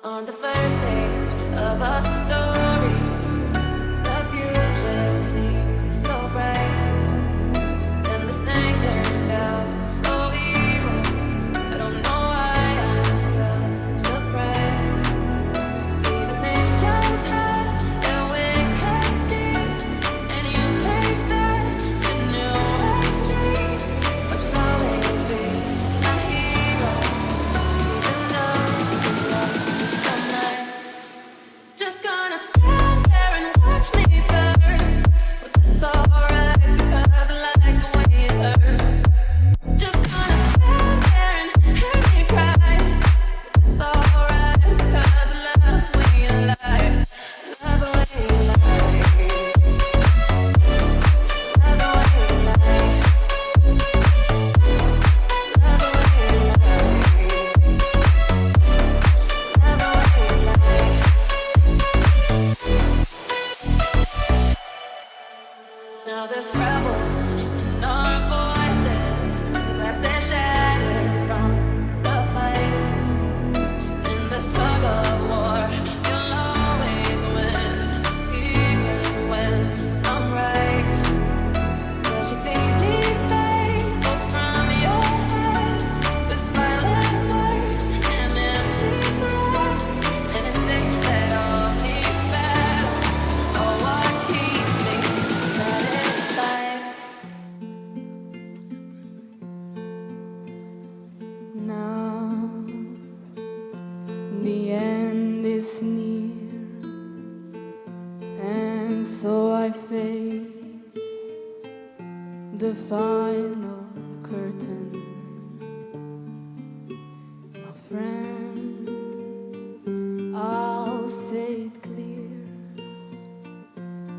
On the first page of a story, the future seemed so bright, and this night turned out so evil. I don't know why I'm still surprised. Even angels have their wicked schemes, and you take that to new extremes. But you'll always be my hero, even though you love all night. Just gonna stand there and watch me burn. But that's alright because I like the way it hurts. Just gonna stand there and hear me cry. But that's alright because I love the way you lie. Love the way you lie. Love the way you lie. Love the way you lie. Love the way you lie. Now there's trouble in our voices, glass that shattered from the fight. In this tug of war, you'll always win, even when I'm right. 'Cause you think deep fables from your head with violent words and empty threats, and it's sick that all these battles are what keeps me satisfied. Now the end is near, and so I face the final curtain. My friend, I'll say it clear,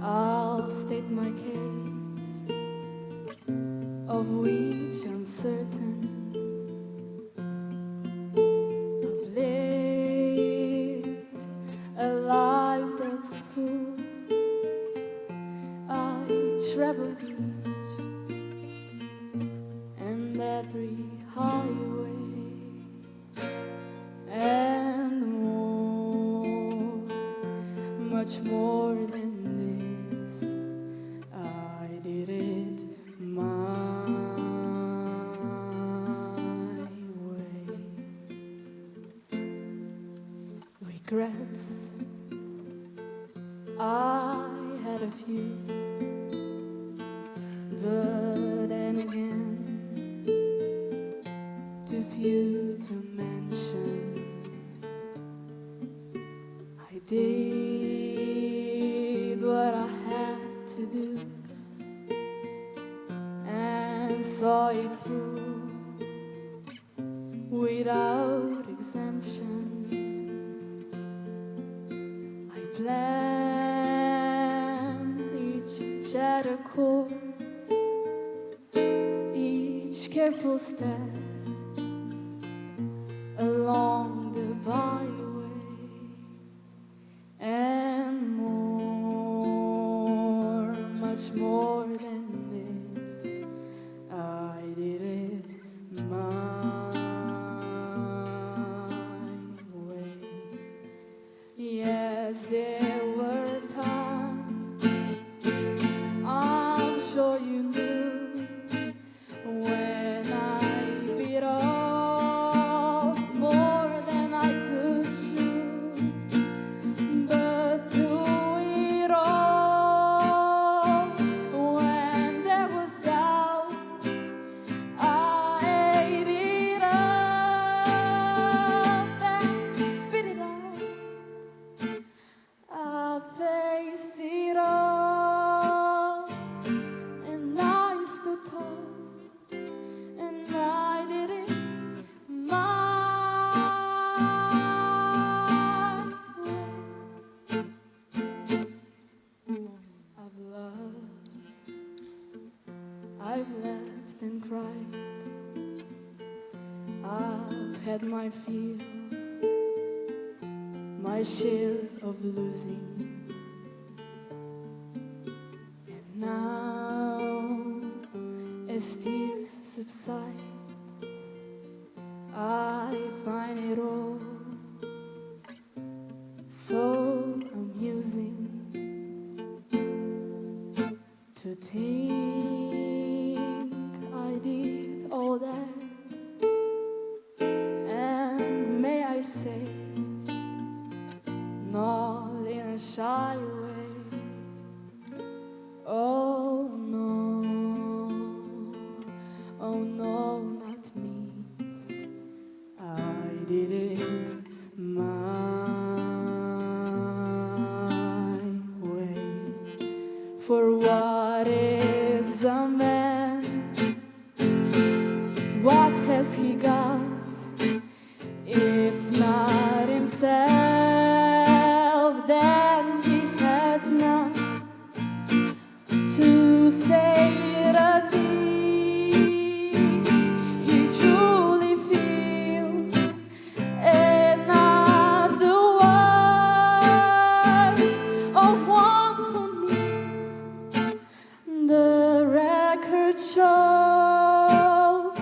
I'll state my case, of which I'm certain. I've lived a life that's full. I traveled each and every highway and more, much more than this. I did it my way. Regrets, I had a few, but then again, too few to mention. I did what I had to do and saw it through without exemption. I planned each shadow course, each careful step along the byway, and more, much more than this. I did it my way. Yes, there were times, I'm sure you knew, when I bit off more than I could chew. But through it all, when there was doubt, I ate it up and spit it out. I face it all, and I stood tall, and I did it my way. I've loved, I've laughed and cried, I've had my fill, my share of losing. And now, as tears subside, I find it all So amusing to think I did all that, and may I say, not in a shy way. Oh no, not me. I did it my way. For what is a man? What has he got if not himself? Then he has none to say the things he truly feels, and not the words of one who needs. The record shows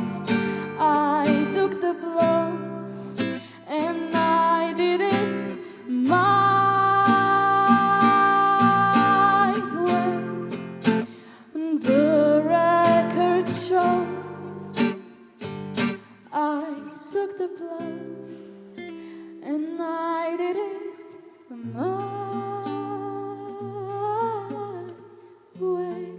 I took the blows and I did it my way. The record shows I took the blows and I did it my way.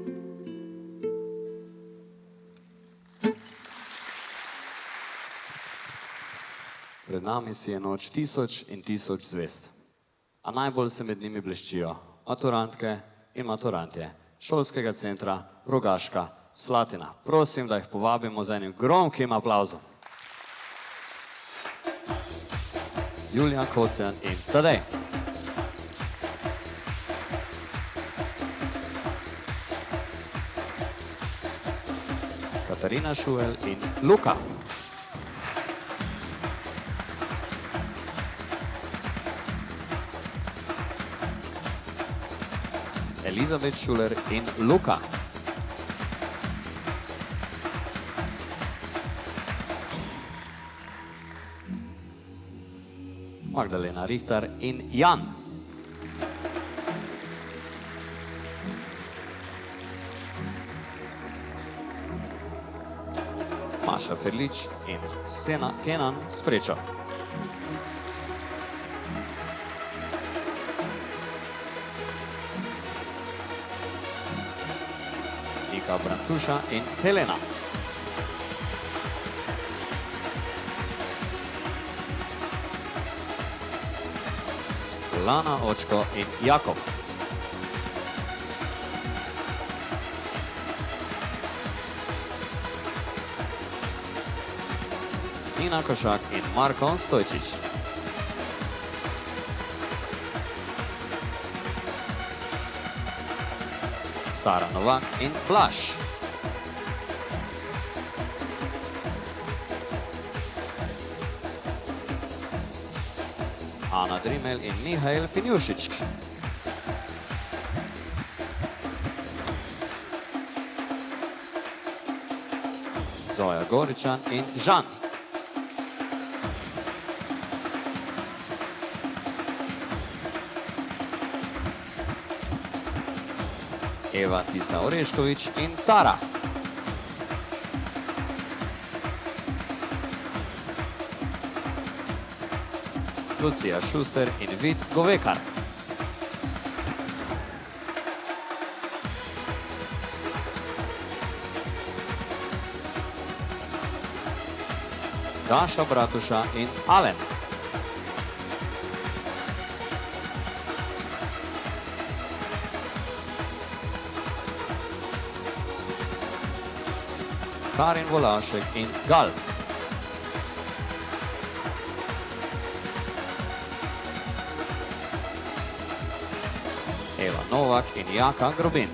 Pred nami si je noč 1000 in 1000 zvezd. A najbolj se med njimi bleščijo maturantke in maturantje šolskega centra Rogaška Slatina. Prosim, da jih povabimo z enim gromkim aplavzom. Julija Kocjan in Tadej. Katarina Šuel in Luka. Elizabeth Šuler in Luka. Magdalena Rihtar in Jan. Maša Ferlič in Kenan Sprečo. Nika Brantuša in Helena. Lana Očko in Jakob. Nina Košak in Marko Stojčič. Sara Novak in Blaž. Ana Drimel in Mihael Pinjušič. Zoja Goričan in Žan. Eva Tisa Oreškovič in Tara. Lucija Šuster in Vid Govekar. Daša Bratuša in Alen. Karin Volašek in Gal. Eva Novak in Jaka Grobin.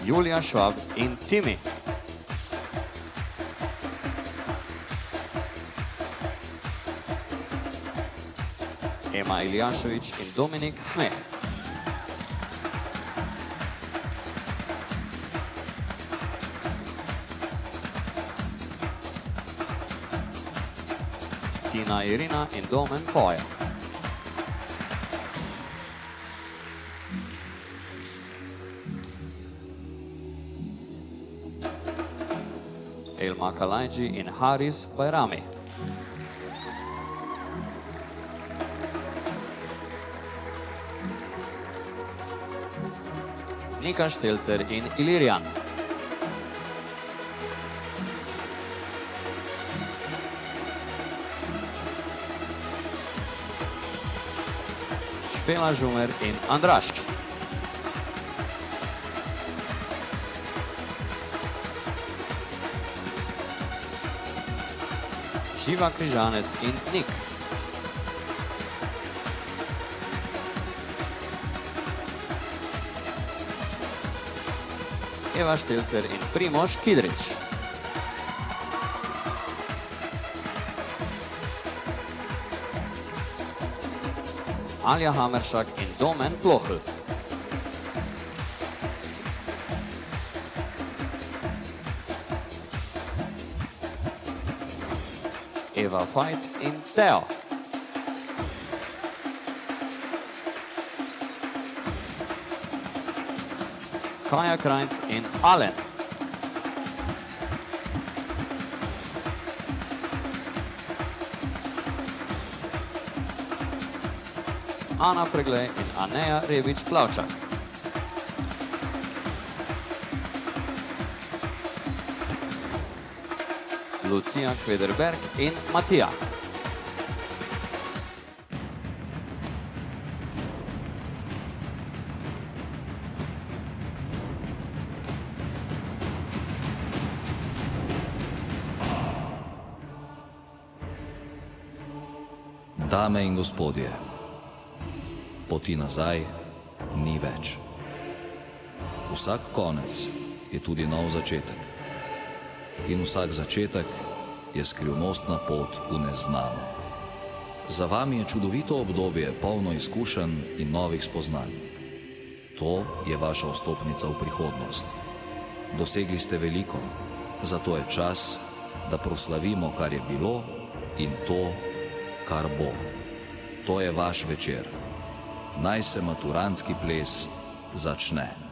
Julija Švab in Timi. Ema Iljašević in Dominik Smeh. Tina, Irina in Domen poje. Elma Kalajđi in Haris Bajrami. Nika Štelcer in Ilirjan. Špela Žumer in Andraš. Živa Križanec in Nik. Eva Štelcer in Primož Kidrič. Alja Hameršak in Domen Plohl. Eva Fajt in Teo. Kaja Krajnc in Alen. Ana Preglej in Aneja Rebič-Plavčak. Lucija Kvederberg in Matija. Dame in gospodje, poti nazaj ni več. Vsak konec je tudi nov začetek. In vsak začetek je skrivnostna pot v neznano. Za vami je čudovito obdobje, polno izkušenj in novih spoznanj. To je vaša vstopnica v prihodnost. Dosegli ste veliko, zato je čas, da proslavimo, kar je bilo in to, kar bo. To je vaš večer. Naj se maturantski ples začne.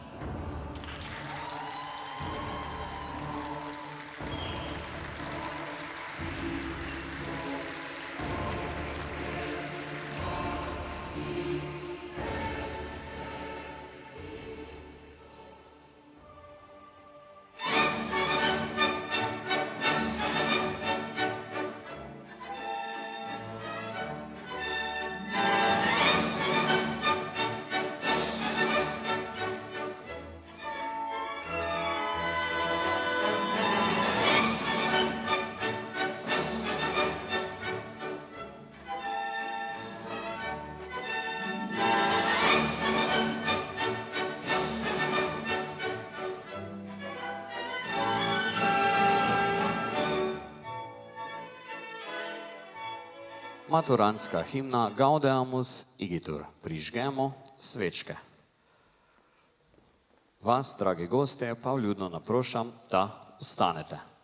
Maturantska himna Gaudeamus Igitur. Prižgemo svečke. Vas, dragi gostje, pa vljudno naprošam, da vstanete.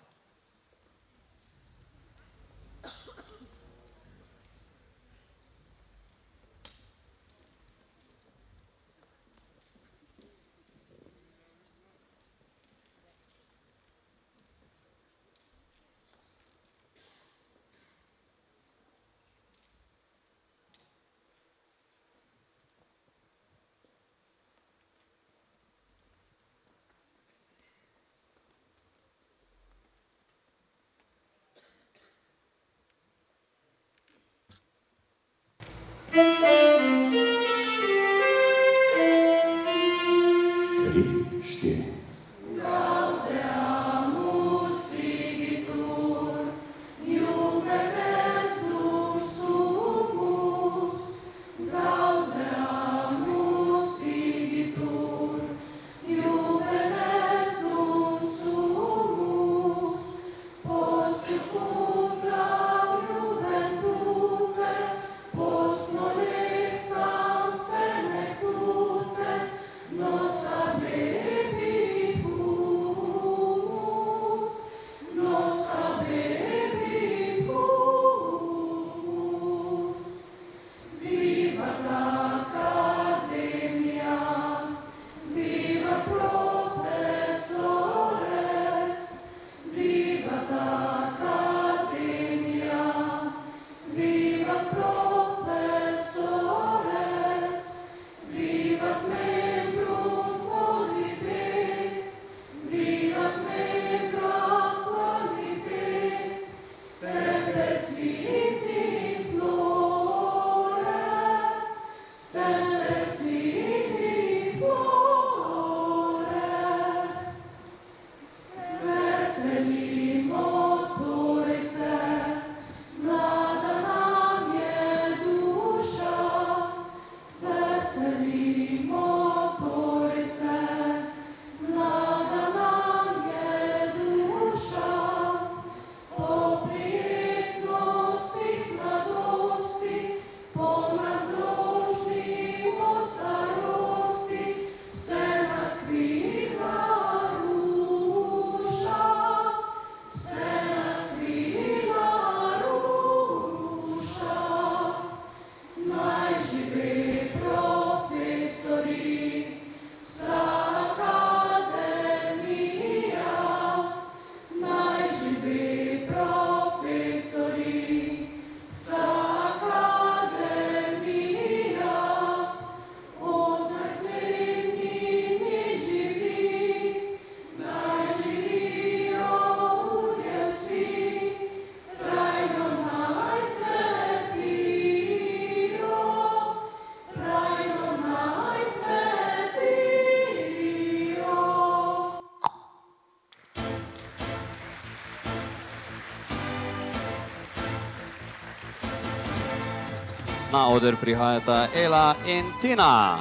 Na oder prihajata Ela in Tina.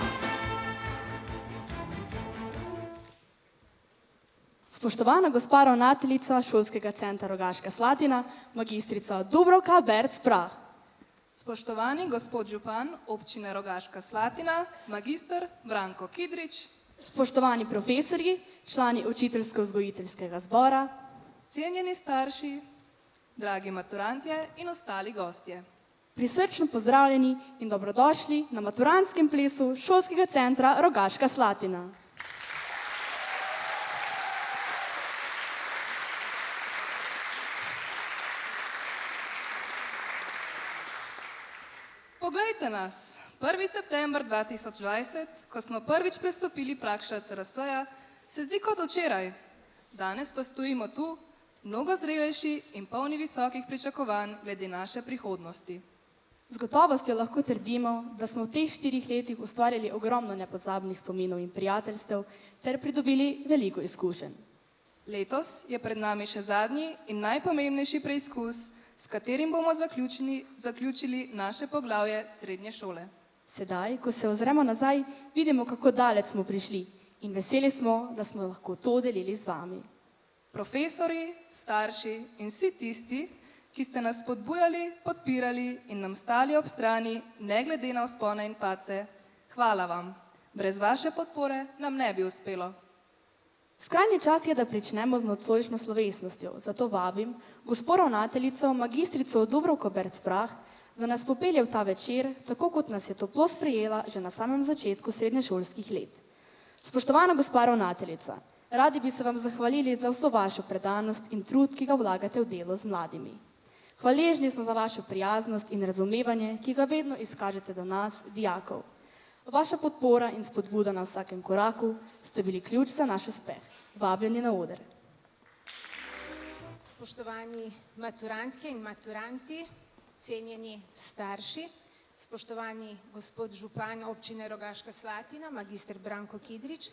Spoštovana gospa ravnateljica Šolskega centra Rogaška Slatina, magistrica Dubravka Berc-Prah. Spoštovani gospod župan občine Rogaška Slatina, magister Branko Kidrič, Spoštovani profesorji, člani učiteljsko-vzgojiteljskega zbora, cenjeni starši, dragi maturantje in ostali gostje. prisrčno pozdravljeni in dobrodošli na maturantskem plesu Šolskega centra Rogaška Slatina. Poglejte nas, 1. september 2020, ko smo prvič prestopili prag ŠCRS-ja, se zdi kot včeraj. Danes pa stojimo tu, mnogo zrelejši in polni visokih pričakovanj glede naše prihodnosti. Z gotovostjo lahko trdimo, da smo v teh 4 letih ustvarjali ogromno nepozabnih spominov in prijateljstev ter pridobili veliko izkušenj. Letos je pred nami še zadnji in najpomembnejši preizkus, s katerim bomo zaključili naše poglavje srednje šole. Sedaj, ko se ozremo nazaj, vidimo, kako daleč smo prišli in veseli smo, da smo lahko to delili z vami. Profesori, starši in vsi tisti, ki ste nas spodbujali, podpirali in nam stali ob strani, ne glede na vzpone in padce, hvala vam. Brez vaše podpore nam ne bi uspelo. Skrajni čas je, da pričnemo z nocojšnjo slovesnostjo, zato vabim gospo ravnateljico, magistrico Dubravko Berc-Prah, da nas popelje v ta večer, tako kot nas je toplo sprejela že na samem začetku srednješolskih let. Spoštovana gospa ravnateljica, radi bi se vam zahvalili za vso vašo predanost in trud, ki ga vlagate v delo z mladimi. Hvaležni smo za vašo prijaznost in razumevanje, ki ga vedno izkažete do nas, dijakov. Vaša podpora in spodbuda na vsakem koraku ste bili ključ za naš uspeh. Vabljeni na oder. Spoštovani maturantke in maturanti, cenjeni starši, spoštovani gospod župan občine Rogaška Slatina, magister Branko Kidrič,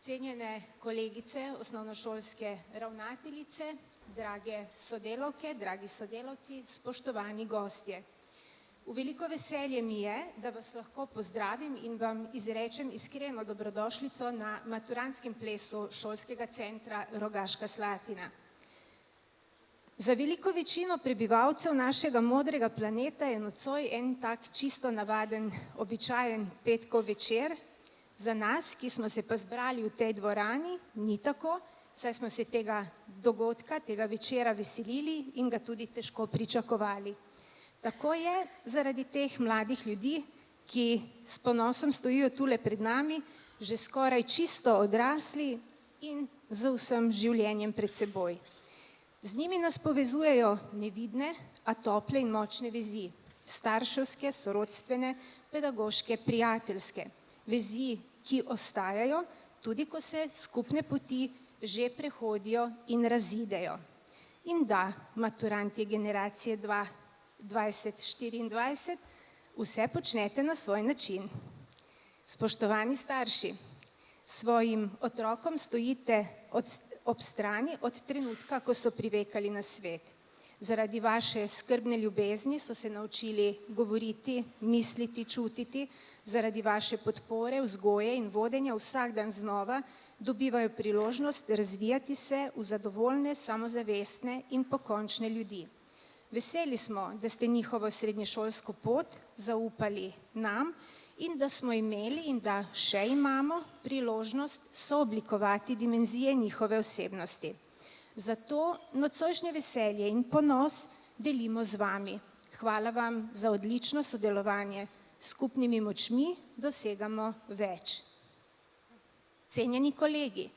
cenjene kolegice, osnovnošolske ravnateljice, drage sodelavke, dragi sodelavci, spoštovani gostje. V veliko veselje mi je, da vas lahko pozdravim in vam izrečem iskreno dobrodošlico na maturantskem plesu Šolskega centra Rogaška Slatina. Za veliko večino prebivalcev našega modrega planeta je nocoj en tak čisto navaden, običajen petkov večer. Za nas, ki smo se pa zbrali v tej dvorani, ni tako, saj smo se tega dogodka, tega večera veselili in ga tudi težko pričakovali. Tako je zaradi teh mladih ljudi, ki s ponosom stojijo tule pred nami, že skoraj čisto odrasli in z vsem življenjem pred seboj. Z njimi nas povezujejo nevidne, a tople in močne vezi, starševske, sorodstvene, pedagoške, prijateljske, vezi, ki ostajajo, tudi ko se skupne poti že prehodijo in razidejo. In da, maturanti generacije 2024, vse počnete na svoj način. Spoštovani starši, svojim otrokom stojite ob strani od trenutka, ko so privekali na svet. Zaradi vaše skrbne ljubezni so se naučili govoriti, misliti, čutiti, zaradi vaše podpore, vzgoje in vodenja vsak dan znova dobivajo priložnost razvijati se v zadovoljne, samozavestne in pokončne ljudi. Veseli smo, da ste njihovo srednješolsko pot zaupali nam in da smo imeli in da še imamo priložnost sooblikovati dimenzije njihove osebnosti. Zato nocojšnje veselje in ponos delimo z vami. Hvala vam za odlično sodelovanje. S skupnimi močmi dosegamo več. Cenjeni kolegi,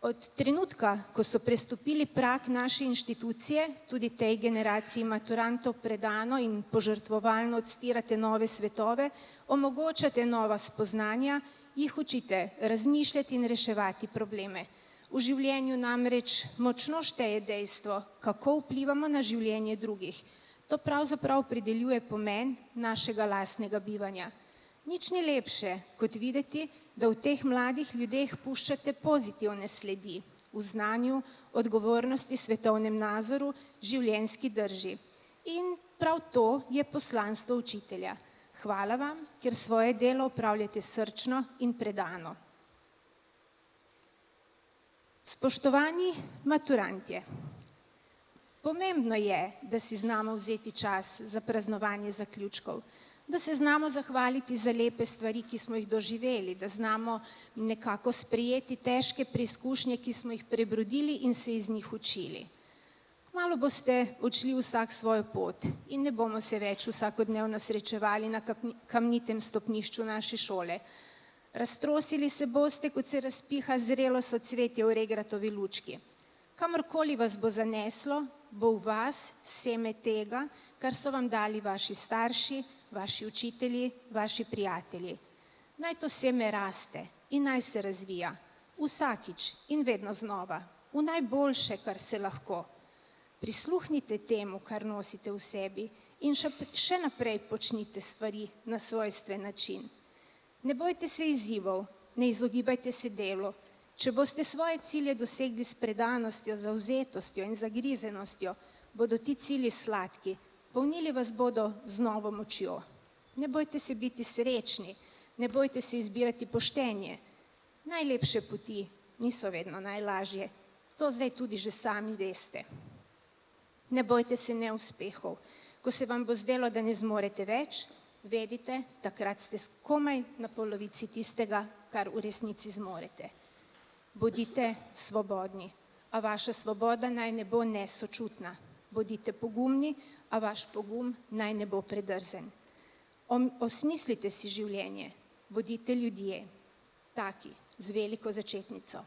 od trenutka, ko so prestopili prag naše inštitucije, tudi tej generaciji maturantov predano in požrtvovalno odstirate nove svetove, omogočate nova spoznanja, jih učite razmišljati in reševati probleme. V življenju namreč močno šteje dejstvo, kako vplivamo na življenje drugih. To pravzaprav opredeljuje pomen našega lastnega bivanja. Nič ni lepše, kot videti, da v teh mladih ljudeh puščate pozitivne sledi v znanju, odgovornosti, svetovnem nazoru, življenjski drži. In prav to je poslanstvo učitelja. Hvala vam, ker svoje delo opravljate srčno in predano. Spoštovani maturantje, pomembno je, da si znamo vzeti čas za praznovanje zaključkov, da se znamo zahvaliti za lepe stvari, ki smo jih doživeli, da znamo nekako sprejeti težke preizkušnje, ki smo jih prebrodili in se iz njih učili. Kmalu boste odšli vsak svojo pot in ne bomo se več vsakodnevno srečevali na kamnitem stopnišču naše šole. Raztrosili se boste, kot se razpiha zrelo socvetje v regratovi lučki. Kamorkoli vas bo zaneslo, bo v vas seme tega, kar so vam dali vaši starši, vaši učitelji, vaši prijatelji. Naj to seme raste in naj se razvija, vsakič in vedno znova, v najboljše, kar se lahko. Prisluhnite temu, kar nosite v sebi in še naprej počnite stvari na svojstven način. Ne bojte se izzivov, ne izogibajte se delu. Če boste svoje cilje dosegli s predanostjo, zavzetostjo in zagrizenostjo, bodo ti cilji sladki, polnili vas bodo z novo močjo. Ne bojte se biti srečni, ne bojte se izbirati poštenje. Najlepše poti niso vedno najlažje, to zdaj tudi že sami veste. Ne bojte se neuspehov. Ko se vam bo zdelo, da ne zmorete več, vedite, takrat ste komaj na polovici tistega, kar v resnici zmorete. Bodite svobodni, a vaša svoboda naj ne bo nesočutna. Bodite pogumni, a vaš pogum naj ne bo predrzen. Osmislite si življenje, bodite ljudje, taki, z veliko začetnico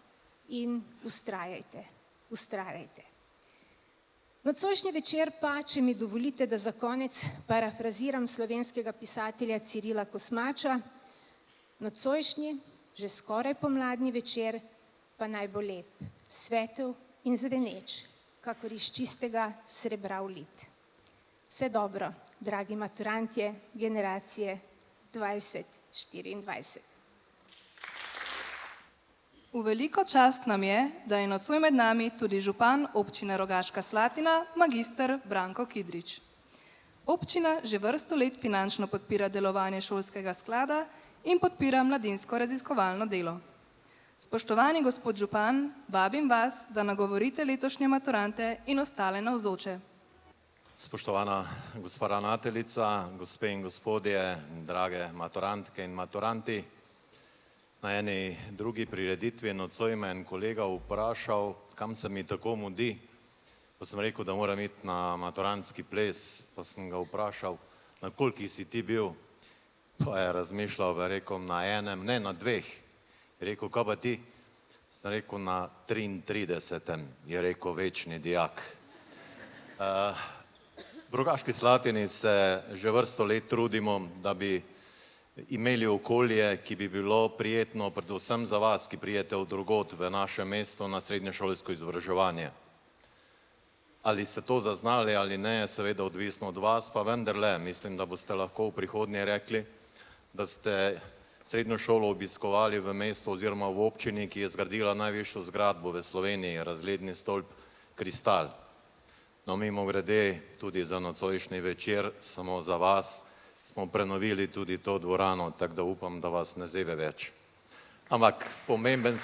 in vztrajajte, vztrajajte. Nocojšnji večer pa, če mi dovolite, da za konec parafraziram slovenskega pisatelja Cirila Kosmača, nocojšnji, že skoraj pomladni večer, pa naj bo lep, svetel in zveneč, kakor iz čistega srebra vlit. Vse dobro, dragi maturantje generacije 2024. V veliko čast nam je, da je nocoj med nami tudi župan občine Rogaška Slatina, magister Branko Kidrič. Občina že vrsto let finančno podpira delovanje šolskega sklada in podpira mladinsko raziskovalno delo. Spoštovani gospod župan, vabim vas, da nagovorite letošnje maturante in ostale navzoče. Spoštovana gospa ravnateljica, gospe in gospodje, drage maturantke in maturanti, na eni drugi prireditvi nocoj me en kolega vprašal, kam se mi tako mudi. Pa sem rekel, da moram iti na maturantski ples, pa sem ga vprašal, na koliko si ti bil? Pa je razmišljal, je rekel, na enem, ne na dveh. Je rekel, kaj pa ti? Sem rekel, na 33. Je rekel, večni dijak. V Rogaški Slatini se že vrsto let trudimo, da bi imeli okolje, ki bi bilo prijetno predvsem za vas, ki prijete od drugod v naše mesto na srednješolsko izobraževanje. Ali ste to zaznali ali ne, je seveda odvisno od vas, pa vendarle mislim, da boste lahko v prihodnje rekli, da ste srednjo šolo obiskovali v mestu oziroma v občini, ki je zgradila najvišjo zgradbo v Sloveniji, razgledni stolp Kristal. No, mimogrede, tudi za nocojšnji večer, samo za vas, smo prenovili tudi to dvorano, tako da upam, da vas ne zebe več. Ampak pomemben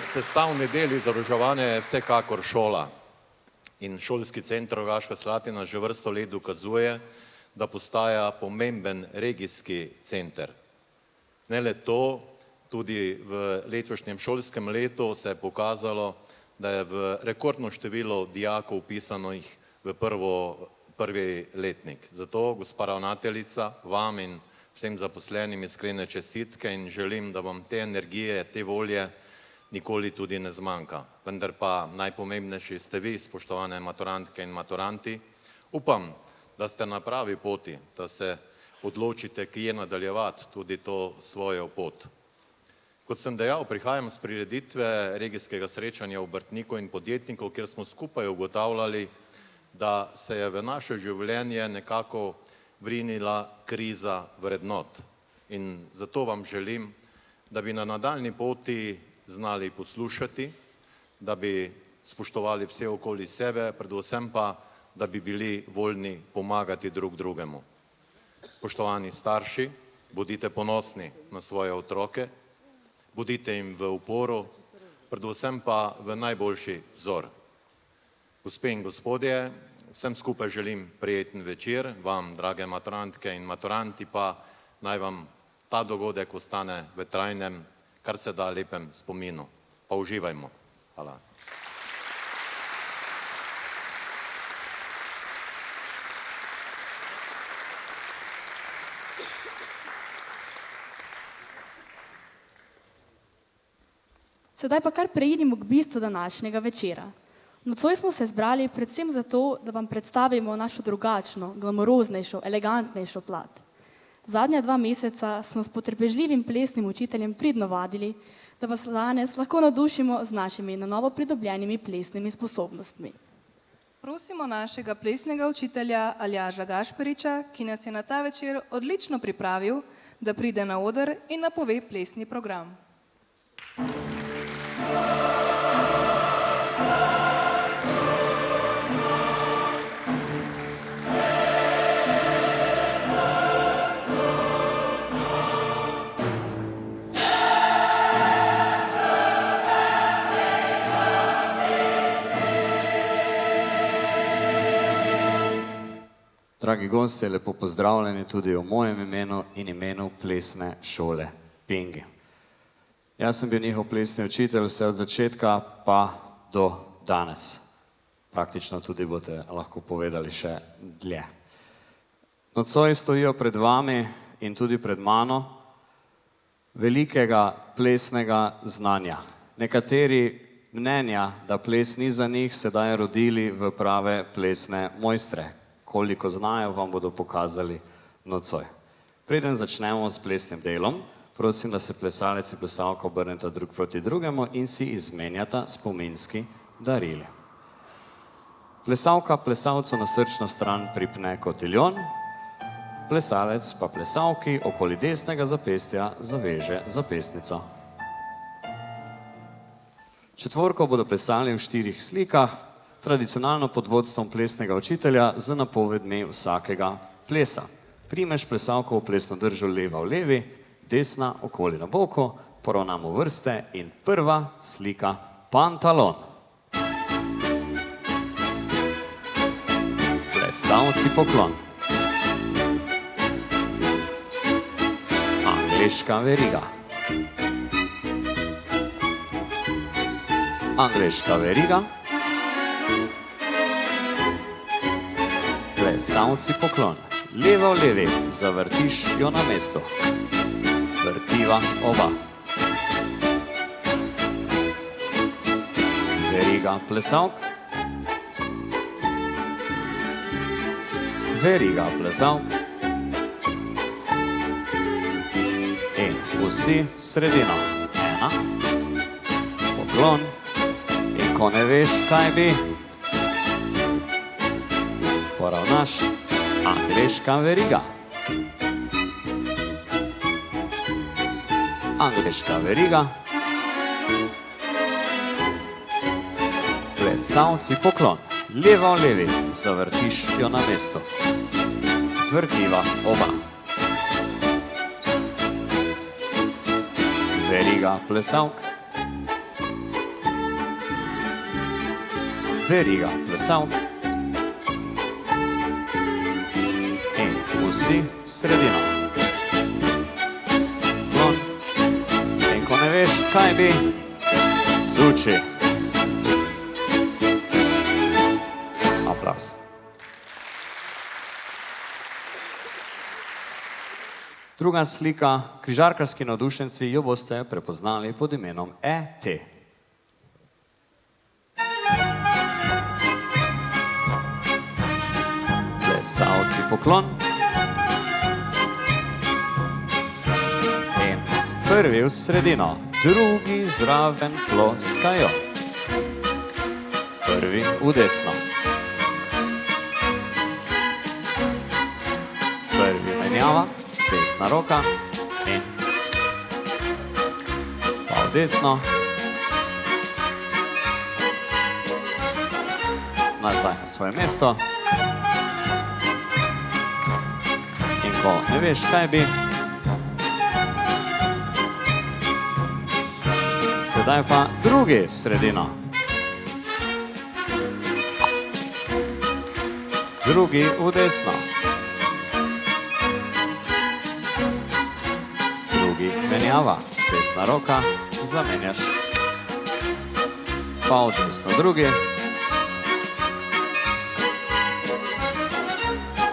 sestavni del izobraževanja je vsekakor šola. In šolski center Rogaška Slatina že vrsto let dokazuje, da postaja pomemben regijski center. Ne le to, tudi v letošnjem šolskem letu se je pokazalo, da je v rekordno število dijakov vpisanih v prvi letnik. Zato, gospa ravnateljica, vam in vsem zaposlenim iskrene čestitke in želim, da vam te energije, te volje nikoli tudi ne zmanjka. Vendar pa najpomembnejši ste vi, spoštovane maturantke in maturanti. Upam, da ste na pravi poti, da se odločite, kje nadaljevati tudi to svojo pot. Kot sem dejal, prihajam z prireditve regijskega srečanja obrtnikov in podjetnikov, kjer smo skupaj ugotavljali, da se je v naše življenje nekako vrinila kriza vrednot. In zato vam želim, da bi na nadaljni poti znali poslušati, da bi spoštovali vse okoli sebe, predvsem pa, da bi bili voljni pomagati drug drugemu. Spoštovani starši, bodite ponosni na svoje otroke, bodite jim v uporu, predvsem pa v najboljši vzor. Gospe in gospodje, vsem skupaj želim prijeten večer, vam, drage maturantke in maturanti, pa naj vam ta dogodek ostane v trajnem, kar se da lepem spominu. Pa uživajmo. Hvala. Sedaj pa kar preidimo k bistvu današnjega večera. Nocoj smo se zbrali predvsem zato, da vam predstavimo našo drugačno, glamuroznejšo, elegantnejšo plat. Zadnja 2 meseca smo s potrpežljivim plesnim učiteljem pridno vadili, da vas danes lahko navdušimo z našimi na novo pridobljenimi plesnimi sposobnostmi. Prosimo našega plesnega učitelja Aljaža Gašperiča, ki nas je na ta večer odlično pripravil, da pride na oder in napove plesni program. Dragi gostje, lepo pozdravljeni tudi v mojem imenu in imenu plesne šole Pingi. Jaz sem bil njihov plesni učitelj vse od začetka pa do danes. Praktično tudi boste lahko povedali še dlje. Nocoj stojijo pred vami in tudi pred mano velikega plesnega znanja. Nekateri mnenja, da ples ni za njih, sedaj rodili v prave plesne mojstre. Koliko znajo, vam bodo pokazali nocoj. Preden začnemo s plesnim delom, prosim, da se plesalec in plesalka obrneta drug proti drugemu in si izmenjata spominski darili. Plesalka plesalcu na srčno stran pripne kotiljon, plesalec pa plesalki okoli desnega zapestja zaveže zapestnico. Četvorko bodo plesali v 4 slikah, tradicionalno pod vodstvom plesnega učitelja z napovedmi vsakega plesa. Primeš plesalko v plesno držo leva v levi, desna okoli na boku, poravnamo vrste in prva slika pantalon. Plesalci poklon. Angleška veriga. Angleška veriga. Plesalci poklon. Leva v levi, zavrtiš jo na mesto. Vrtiva oba. Veriga plesalk. Veriga plesalk. In vsi v sredino. Ena. Poklon. In ko ne veš, kaj bi, poravnaš angleška veriga. Angleška veriga. Plesalci poklon. Leva v levi, zavrtiš jo na mesto. Vrtiva oba. Veriga plesalk. Veriga plesalk. In vsi v sredino. Klon. In ko ne veš, kaj bi, suči. Aplavz. Druga slika, križarkarski navdušenci, jo boste prepoznali pod imenom E.T. Plesalci poklon. In prvi v sredino, drugi zraven ploskajo. Prvi v desno. Prvi menjava, desna roka in pa v desno. Nazaj na svoje mesto Ko ne veš, kaj bi. Sedaj pa drugi v sredino. Drugi v desno. Drugi menjava. Desna roka, zamenjaš. Pa v desno drugi.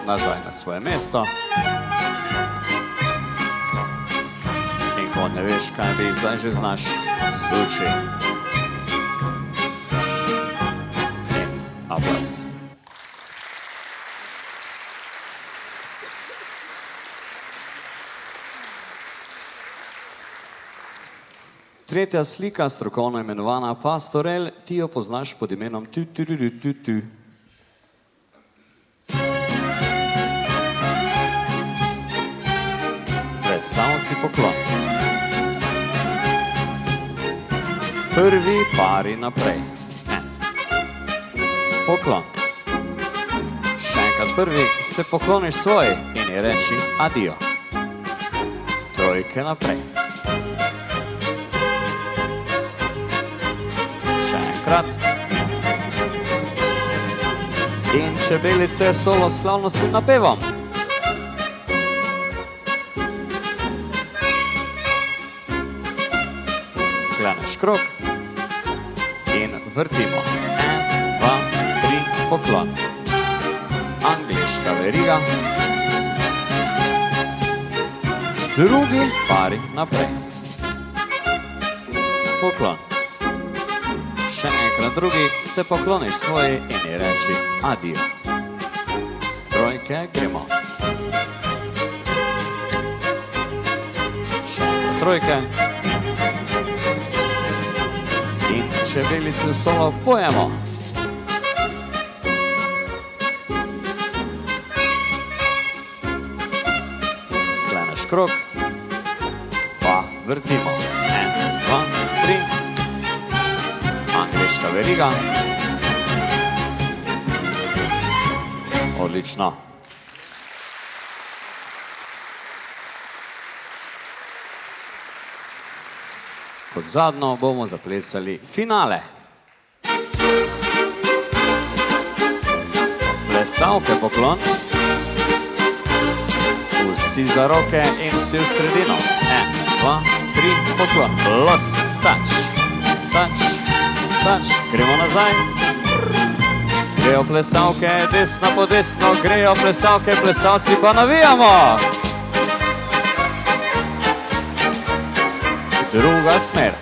Nazaj na svoje mesto. In ko ne veš, kaj bi, zdaj že znaš. Suči. In aplavz. Tretja slika, strokovno imenovana pastorel, ti jo poznaš pod imenom tu. Plesalci poklon. Prvi pari naprej. Poklon. Še enkrat prvi, se pokloniš svoji in ji reči adijo. Trojke naprej. Še enkrat. In čebelice solo slavnostnim napevom. Skleneš krog. In vrtimo. 1, 2, 3, poklon. Angliška veriga. Drugi pari naprej. Poklon. Še enkrat drugi, se pokloniš svoji in ji reči adijo. Trojke, gremo. Še enkrat trojke. In čebelice solo pojemo. Skleneš krog, pa vrtimo. 1, 2, 3. Angliška veriga. Odlično. Kot zadnjo bomo zaplesali finale. Plesalke poklon. Vsi za roke in vsi v sredino. 1, 2, 3, poklon. Los, touch, touch, touch. Gremo nazaj. Grejo plesalke, desno po desno. Grejo plesalke, plesalci pa navijamo. Druga smer.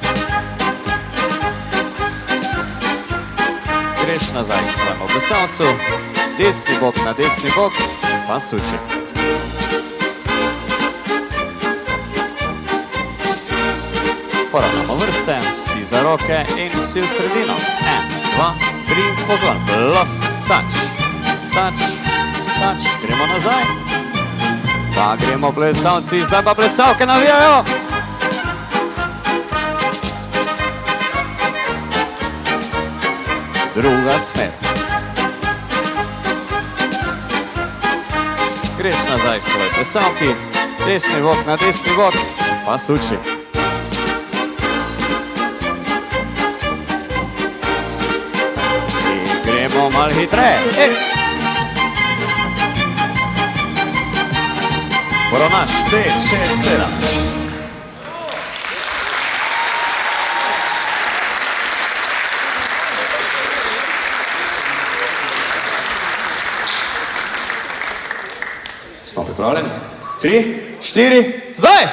Greš nazaj k svojemu plesalcu, desni bok na desni bok, pa suči. Poravnamo vrste, vsi za roke in vsi v sredino. 1, 2, 3, poklon. Los, touch, touch, touch. Gremo nazaj. Pa gremo plesalci, zdaj pa plesalke navijajo. Druga smer. Greš nazaj k svoji plesalki, desni bok na desni bok, pa suči. In gremo malo hitreje. Poravnaš 5, 6, 7. Smo pripravljeni? 3, 4, zdaj!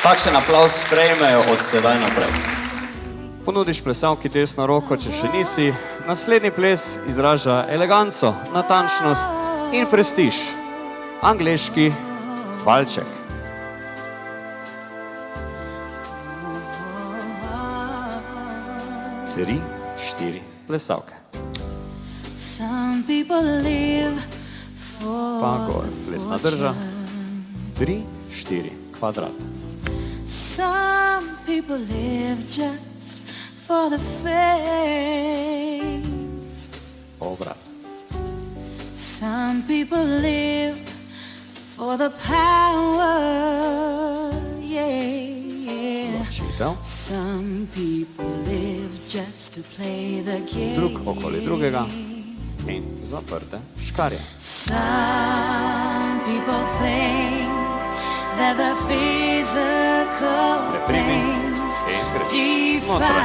Takšen aplavz sprejmejo od sedaj naprej. Ponudiš plesalki desno roko, če še nisi. Naslednji ples izraža eleganco, natančnost in prestiž. Angleški valček. 3, 4 plesalke. Pa gor, plesna drža. 3, 4 kvadrat. Some people live just for the fame. Obrat. Some people live for the power, yeah. Ločitev. Some people live just to play the game. Drug okoli drugega in zaprte škarje. Some people think that the physical Reprimi things in greš define noter.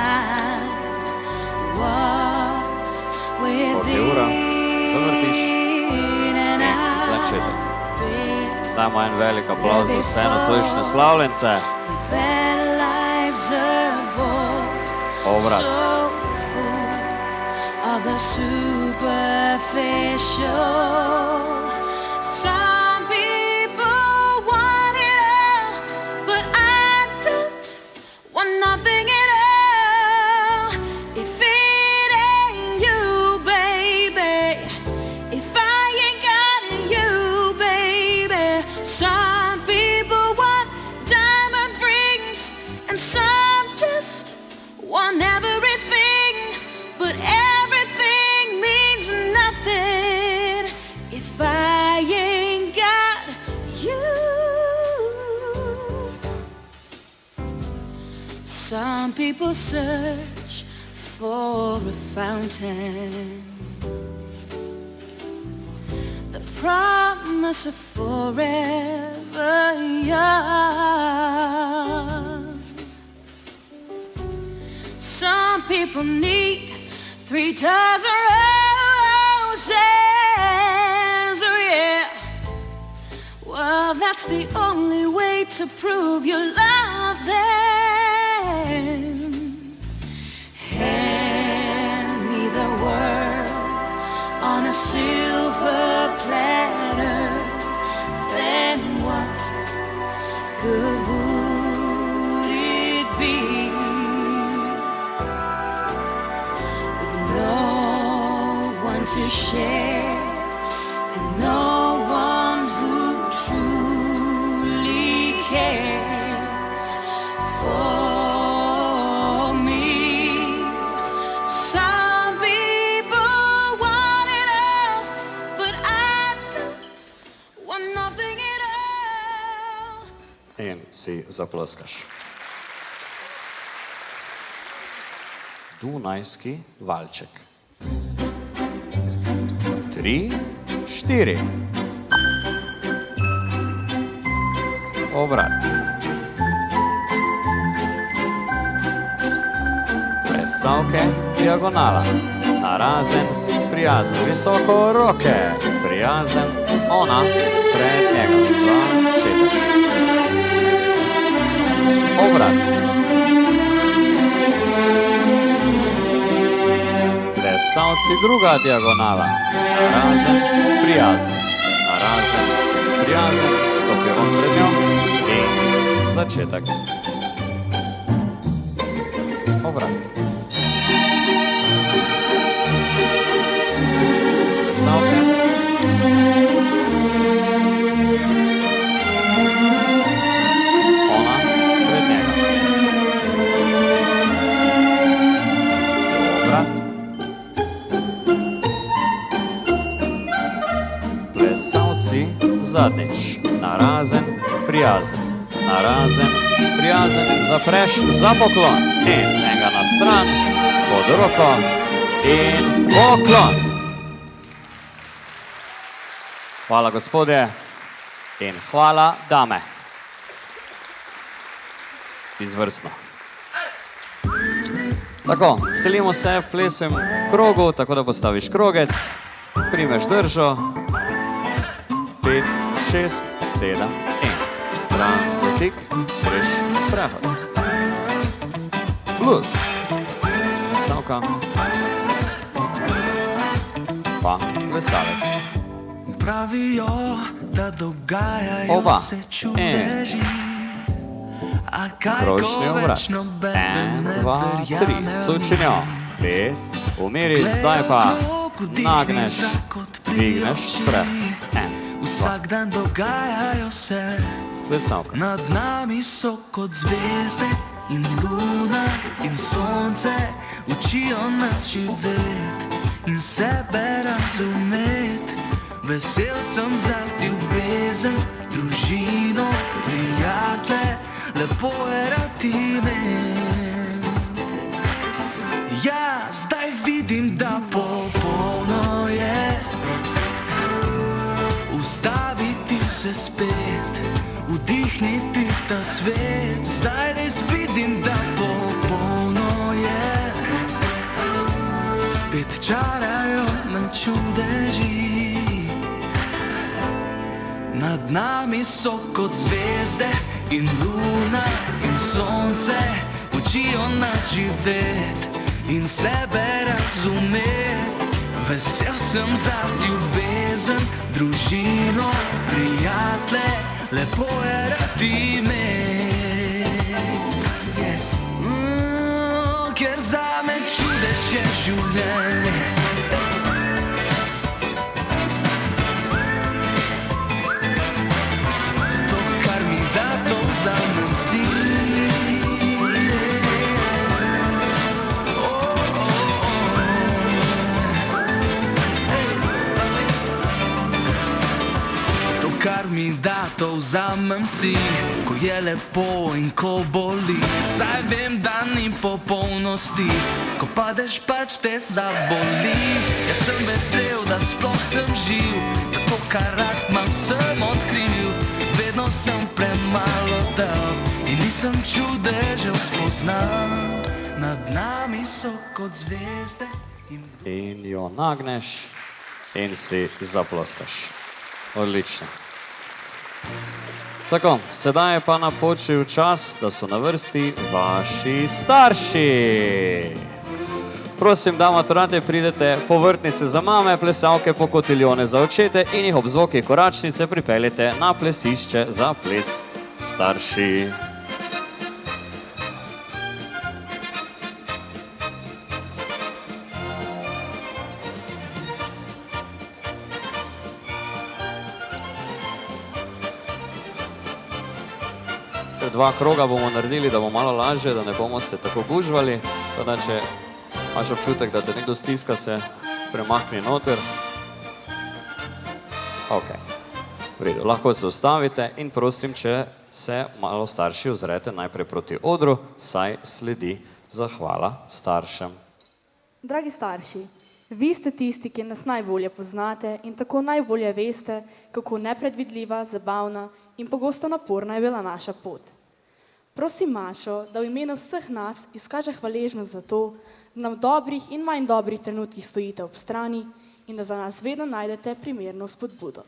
what's Kot je ura, zavrtiš within and in out. začetek. Dajmo en velik aplauz za vse nocojšnje slavljence. That life's a bore, Obrat. so full of the superficial. Some people want it all, but I don't want nothing at all. If it ain't you, baby, if I ain't got you, baby. Some people want diamond rings, and some just want everything, but everything means nothing if I ain't got you. Some people search for a fountain, the promise of forever young. Some people need 3 dozen roses, oh yeah. Well, that's the only way to prove you love them. Hand me the world on a silver platter, then what good would it be? With no one to share and no one who truly cares for me. Some people want it all, but I don't want nothing at all. In si zaploskaš. Dunajski valček. 3, 4. Obrat. Plesalke, diagonala. Narazen, prijazen, visoko roke. Prijazen, ona, pred njega. Začetek. Obrat. Plesalci, druga diagonala. Narazen, prijazen. Narazen, prijazen, stopi on pred njo in začetek. Obrat. Plesalke. Ona pred njega. Obrat. Plesalci zadnjič. Narazen, prijazen. Narazen, prijazen, zapreš za poklon. In enega na stran, pod roko in poklon. Hvala gospodje in hvala dame. Izvrstno. Tako, selimo se, plesem v krogu, tako da postaviš krogec, primeš držo, 5, 6, 7 in stran, dotik, greš sprehod. Plus, savka, pa plesalec. Pravijo, da dogajajo Oba. se čudeži, a kaj Krožni ko obrat. več noben 1, ne 2, 3, verjame. sučenjo. 5, umiri, zdaj pa nagneš, dvigneš, spreh. 1, 2, Vsak dan dogajajo se, plesalka. nad nami so kot zvezde in luna in sonce, učijo nas živeti in sebe razumeti. Vesel sem za ljubezen, družino, prijatelje, lepo je rad imet. Ja, zdaj vidim, da popolno je ustaviti se spet, vdihniti ta svet. Zdaj res vidim, da popolno je, spet čarajo me čudeži. Nad nami so kot zvezde in luna in sonce, učijo nas živet in sebe razumet. Vesel sem za ljubezen, družino, prijatelje, lepo je rad imet. Ker zame čudež je življenje. To, kar mi da, to vzamem si. Kar mi da, to vzamem si, ko je lepo in ko boli. Saj vem, da ni popolnosti, ko padeš, pač te zaboli. Jaz sem vesel, da sploh sem živ, da to, kar rad imam, sem odkril. Vedno sem premalo dal in nisem čudežev spoznal. Nad nami so kot zvezde In jo nagneš in si zaploskaš. Odlično. Tako, sedaj je pa napočil čas, da so na vrsti vaši starši. Prosim, da maturante pridete po vrtnice za mame, plesalke po kotiljone za očete in jih ob zvoki koračnice pripeljete na plesišče za ples starši. Dva kroga bomo naredili, da bo malo lažje, da ne bomo se tako gužvali. Teda, če imaš občutek, da te nekdo stiska, se premakni noter. Ok, v redu. Lahko se ustavite in prosim, če se malo starši ozrete najprej proti odru, saj sledi zahvala staršem. Dragi starši, vi ste tisti, ki nas najbolje poznate in tako najbolje veste, kako nepredvidljiva, zabavna in pogosto naporna je bila naša pot. Prosim Mašo, da v imenu vseh nas izkaže hvaležnost za to, da nam v dobrih in manj dobrih trenutkih stojite ob strani in da za nas vedno najdete primerno spodbudo.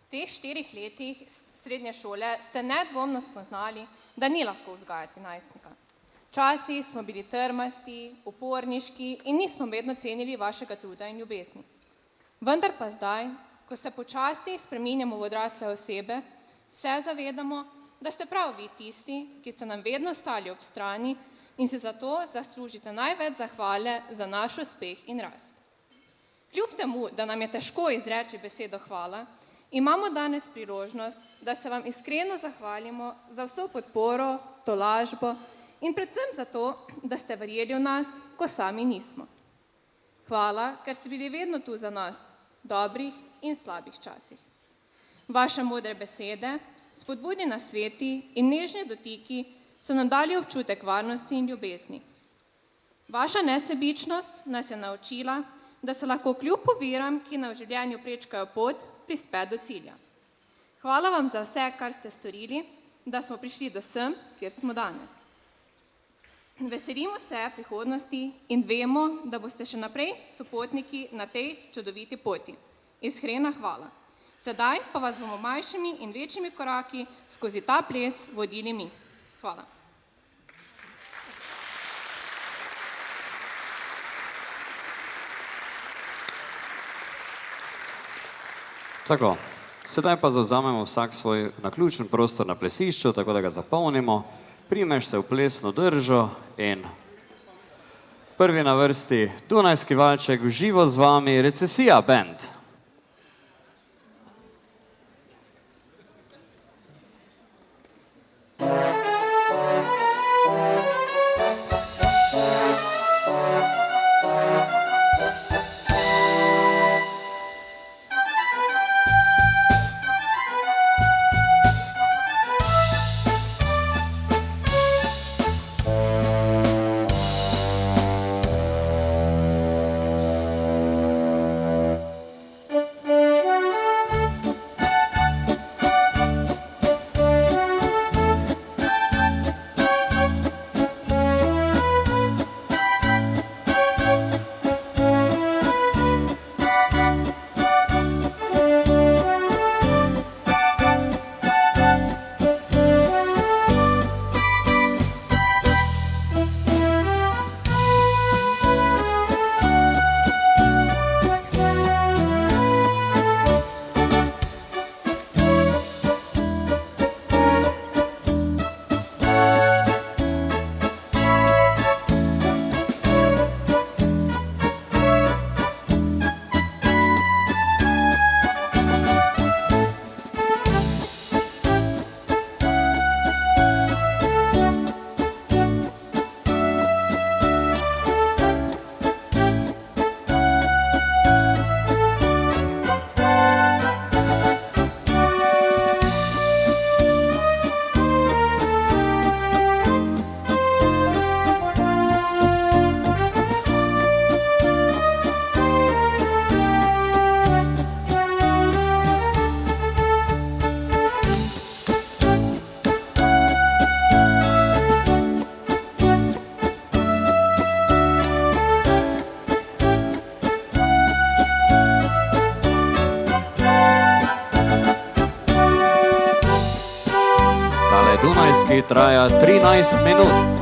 V teh 4 letih srednje šole ste nedvomno spoznali, da ni lahko vzgajati najstnika. Včasih smo bili trmasti, uporniški in nismo vedno cenili vašega truda in ljubezni. Vendar pa zdaj, ko se počasi spreminjamo v odrasle osebe, se zavedamo, da ste prav vi tisti, ki ste nam vedno stali ob strani in se zato zaslužite največ zahvale za naš uspeh in rast. Kljub temu, da nam je težko izreči besedo hvala, imamo danes priložnost, da se vam iskreno zahvalimo za vso podporo, tolažbo in predvsem za to, da ste verjeli v nas, ko sami nismo. Hvala, ker ste bili vedno tu za nas, dobrih in slabih časih. Vaše modre besede, spodbudni nasveti in nežni dotiki so nam dali občutek varnosti in ljubezni. Vaša nesebičnost nas je naučila, da se lahko kljub oviram, ki nam v življenju prečkajo pot, prispe do cilja. Hvala vam za vse, kar ste storili, da smo prišli do sem, kjer smo danes. Veselimo se prihodnosti in vemo, da boste še naprej sopotniki na tej čudoviti poti. Iskrena hvala. Sedaj pa vas bomo manjšimi in večjimi koraki skozi ta ples vodili mi. Hvala. Tako, sedaj pa zavzamemo vsak svoj naključen prostor na plesišču, tako da ga zapolnimo. Primeš se v plesno držo in prvi na vrsti Dunajski valček, v živo z vami Recesija band. Dunajski traja 13 minut.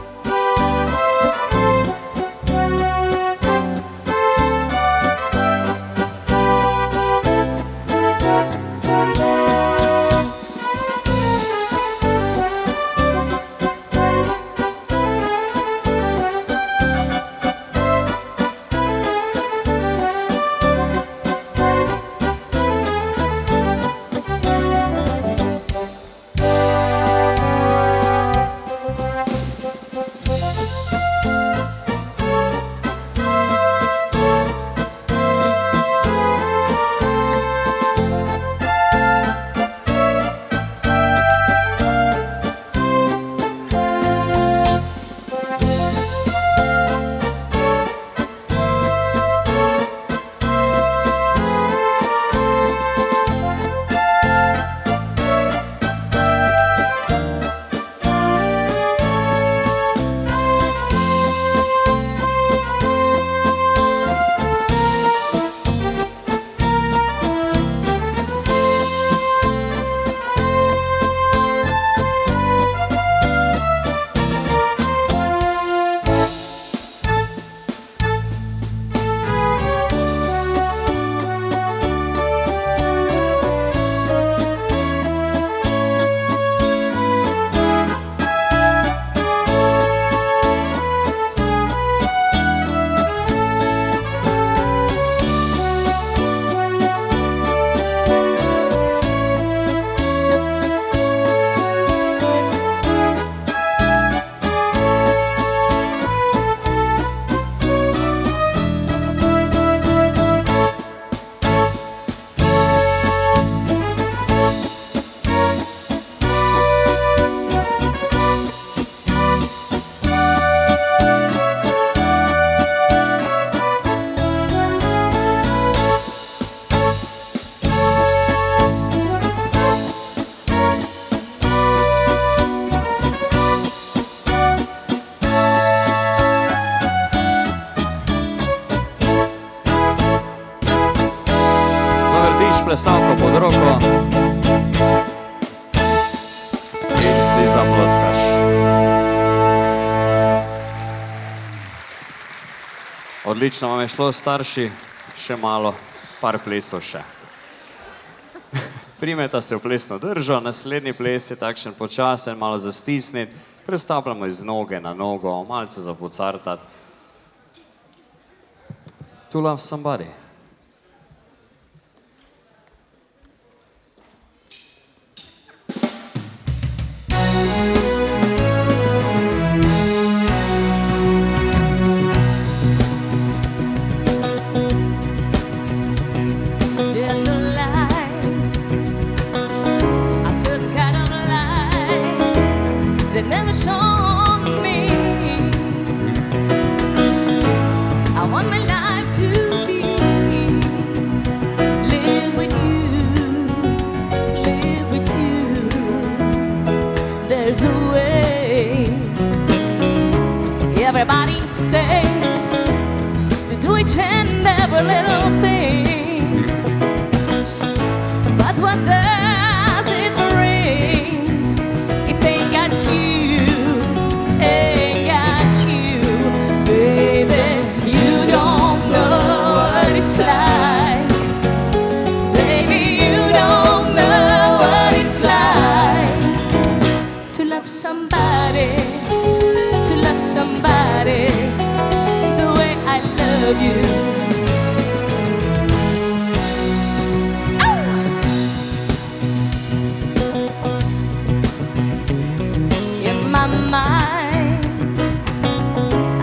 Plesalko pod roko in si zaploskaš. Odlično vam je šlo, starši, še malo, par plesov še. Primeta se v plesno držo, naslednji ples je takšen počasen, malo zastisnit, prestapljamo iz noge na nogo, malce zapucartat. To love somebody. Never shown me. I want my life to be live with you. There's a way. Everybody say to do each and every little thing, but what does it bring if ain't got you? Like, baby, you don't know what it's like to love somebody the way I love you. In my mind,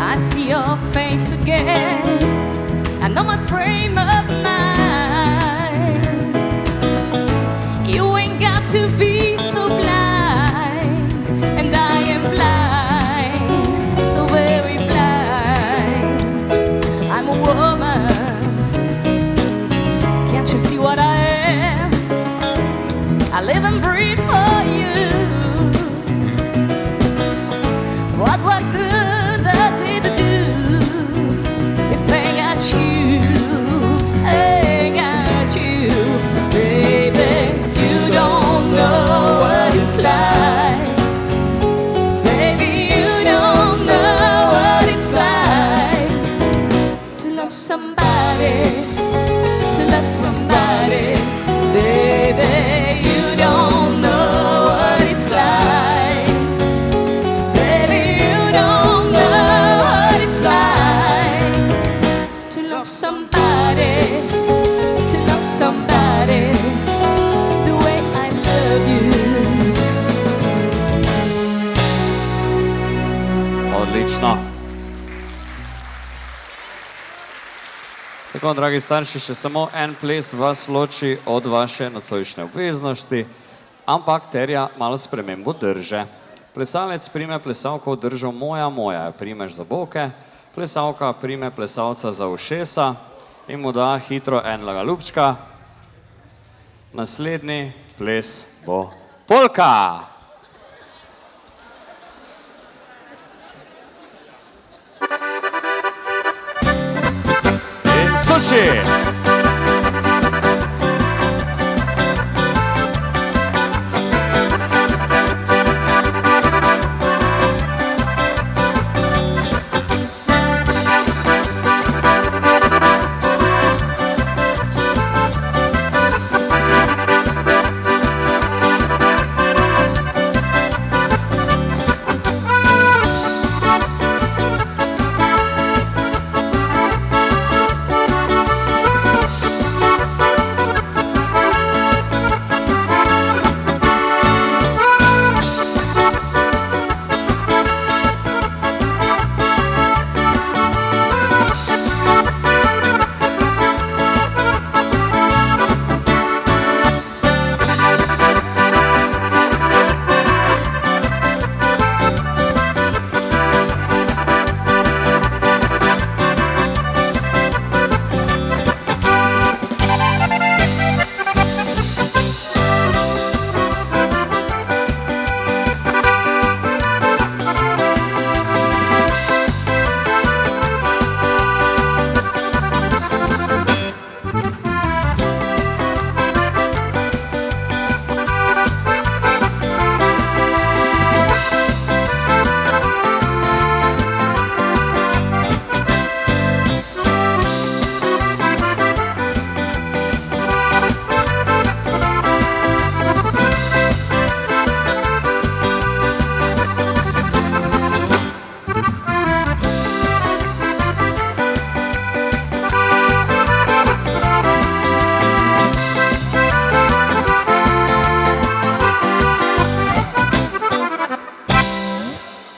I see your face again. I know my frame of mind. You ain't got to be so blind, and I am blind, so very blind. I'm a woman, can't you see what I am? I live and breathe for you. What good does it do if I got you? I got you, baby. You don't know what it's like Odlično. Tako, dragi starši, še samo en ples vas loči od vaše nocojšnje obveznosti, ampak terja malo spremembo drže. Plesalec prime plesalko v držo moja, moja, primeš za boke, plesalka prime plesalca za ušesa in mu da hitro enega ljubčka. Naslednji ples bo polka. In suči.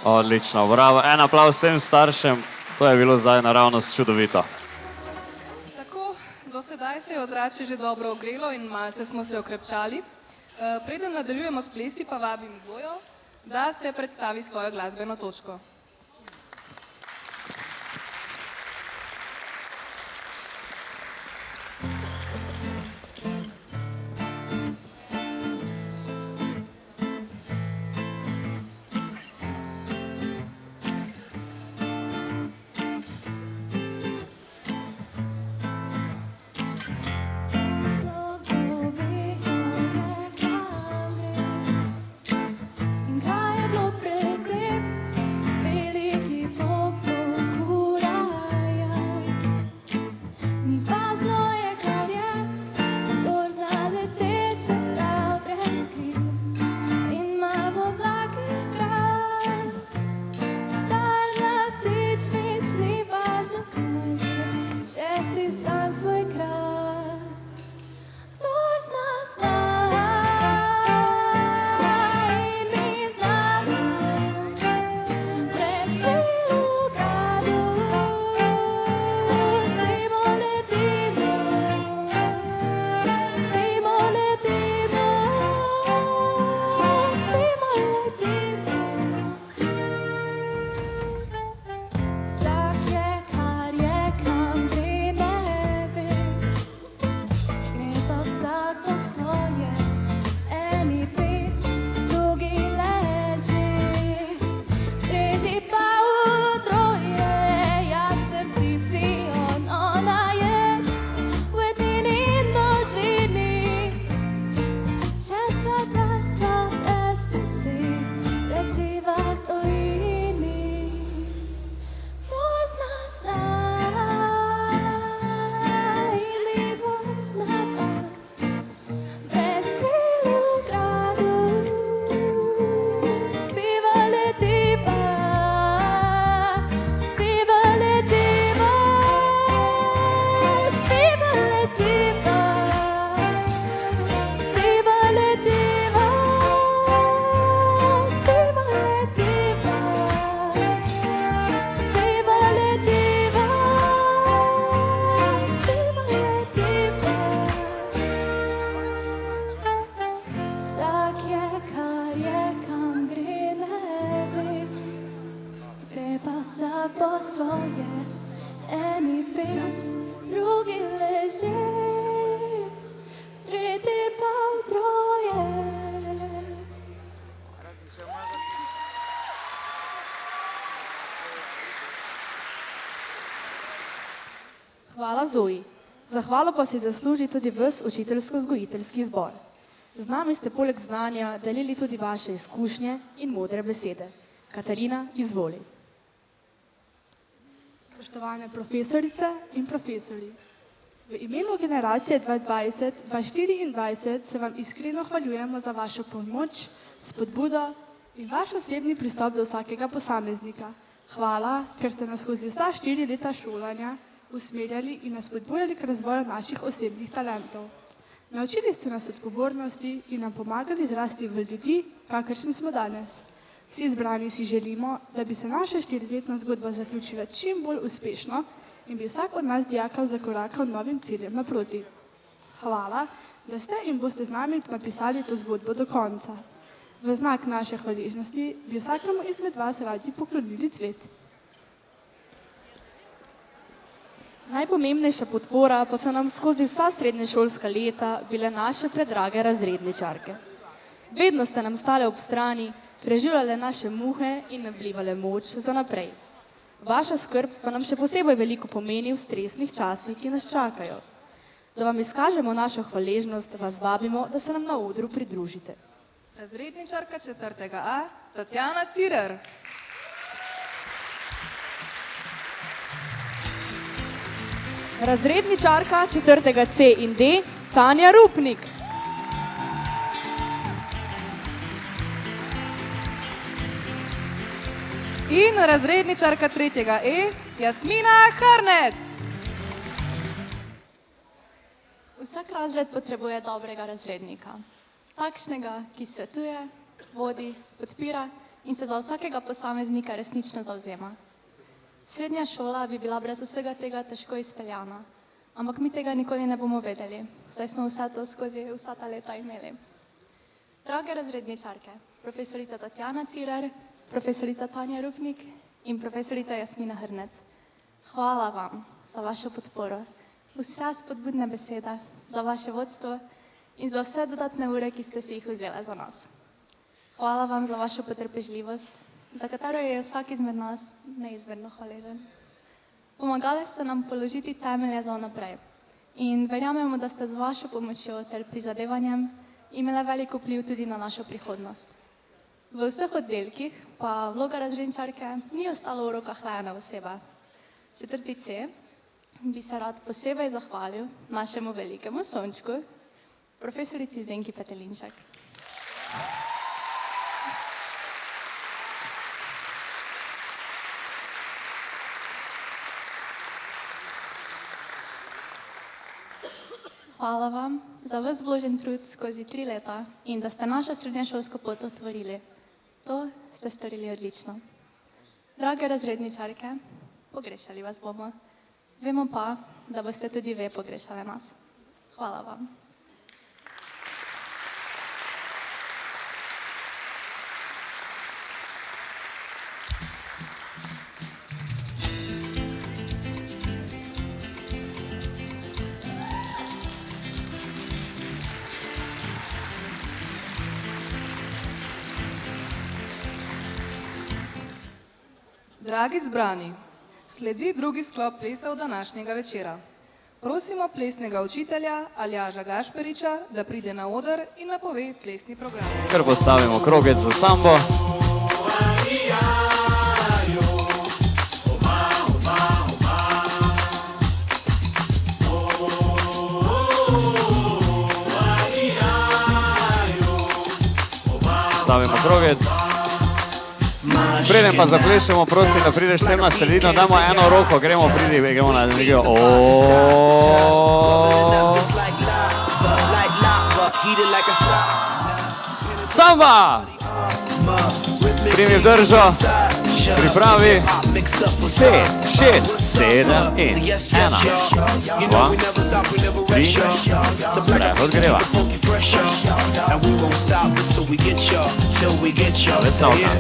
Odlično, bravo. En aplav vsem staršem. To je bilo zdaj naravnost čudovito. Tako, do sedaj se je ozračje že dobro ogrelo in malce smo se okrepčali. Preden nadaljujemo s plesi, pa vabim Zojo, da se predstavi svojo glasbeno točko. In kaj je bilo pred tem? je, kam gre, ne ve. Gre pa vsak po svoje, eni pes, drugi leže, tretji pa utroje. Hvala Zoji. Zahvalo pa si zasluži tudi ves učiteljsko-vzgojiteljski zbor. Z nami ste poleg znanja delili tudi vaše izkušnje in modre besede. Katarina, izvoli. Spoštovane profesorice in profesori, v imenu generacije 2020-2024 se vam iskreno hvaljujemo za vašo pomoč, spodbudo in vaš osebni pristop do vsakega posameznika. Hvala, ker ste nas skozi vsa 4 leta šolanja usmerjali in nas spodbujali k razvoju naših osebnih talentov. Naučili ste nas odgovornosti in nam pomagali zrasti v ljudi, kakršni smo danes. Vsi izbrani si želimo, da bi se naša 4-letna zgodba zaključila čim bolj uspešno in bi vsak od nas dijakov zakorakal novim ciljem naproti. Hvala, da ste in boste z nami napisali to zgodbo do konca. V znak naše hvaležnosti bi vsakemu izmed vas radi poklonili cvet. Najpomembnejša podpora pa so nam skozi vsa srednješolska leta bile naše predrage razredničarke. Vedno ste nam stale ob strani, preživljale naše muhe in nam vlivale moč za naprej. Vaša skrb pa nam še posebej veliko pomeni v stresnih časih, ki nas čakajo. Da vam izkažemo našo hvaležnost, vas vabimo, da se nam na odru pridružite. Razredničarka 4. A, Tatjana Cirer. Razredničarka 4. C in D, Tanja Rupnik. In razredničarka 3. E, Jasmina Hrnec. Vsak razred potrebuje dobrega razrednika. Takšnega, ki svetuje, vodi, podpira in se za vsakega posameznika resnično zavzema. Srednja šola bi bila brez vsega tega težko izpeljana, ampak mi tega nikoli ne bomo vedeli, saj smo vse to skozi vsa ta leta imeli. Drage razredničarke, profesorica Tatjana Cirer, profesorica Tanja Rupnik in profesorica Jasmina Hrnec, hvala vam za vašo podporo, vse spodbudne besede, za vaše vodstvo in za vse dodatne ure, ki ste si jih vzele za nas. Hvala vam za vašo potrpežljivost, za katero je vsak izmed nas neizmerno hvaležen. Pomagali ste nam položiti temelje za naprej in verjamemo, da ste z vašo pomočjo ter prizadevanjem imele velik vpliv tudi na našo prihodnost. V vseh oddelkih pa vloga razredničarke ni ostala v rokah le ene osebe. 4. C bi se rad posebej zahvalil našemu velikemu sončku, profesorici Zdenki Petelinšek. Hvala vam za ves vložen trud skozi 3 leta in da ste našo srednješolsko pot otvorili. To ste storili odlično. Drage razredničarke, pogrešali vas bomo. Vemo pa, da boste tudi vi pogrešali nas. Hvala vam. Dragi zbrani, sledi drugi sklop plesov današnjega večera. Prosimo plesnega učitelja Aljaža Gašperiča, da pride na oder in napove plesni program. Kar postavimo krogec za sambo. Stavimo krogec. Preden pa zaplešemo, prosim, da prideš sem na sredino, damo eno roko, gremo na drugo. Samba! Primi v držo, pripravi, 5, 6, 7 in 1, 2, 3, sprehod greva. till we get your Plesalka.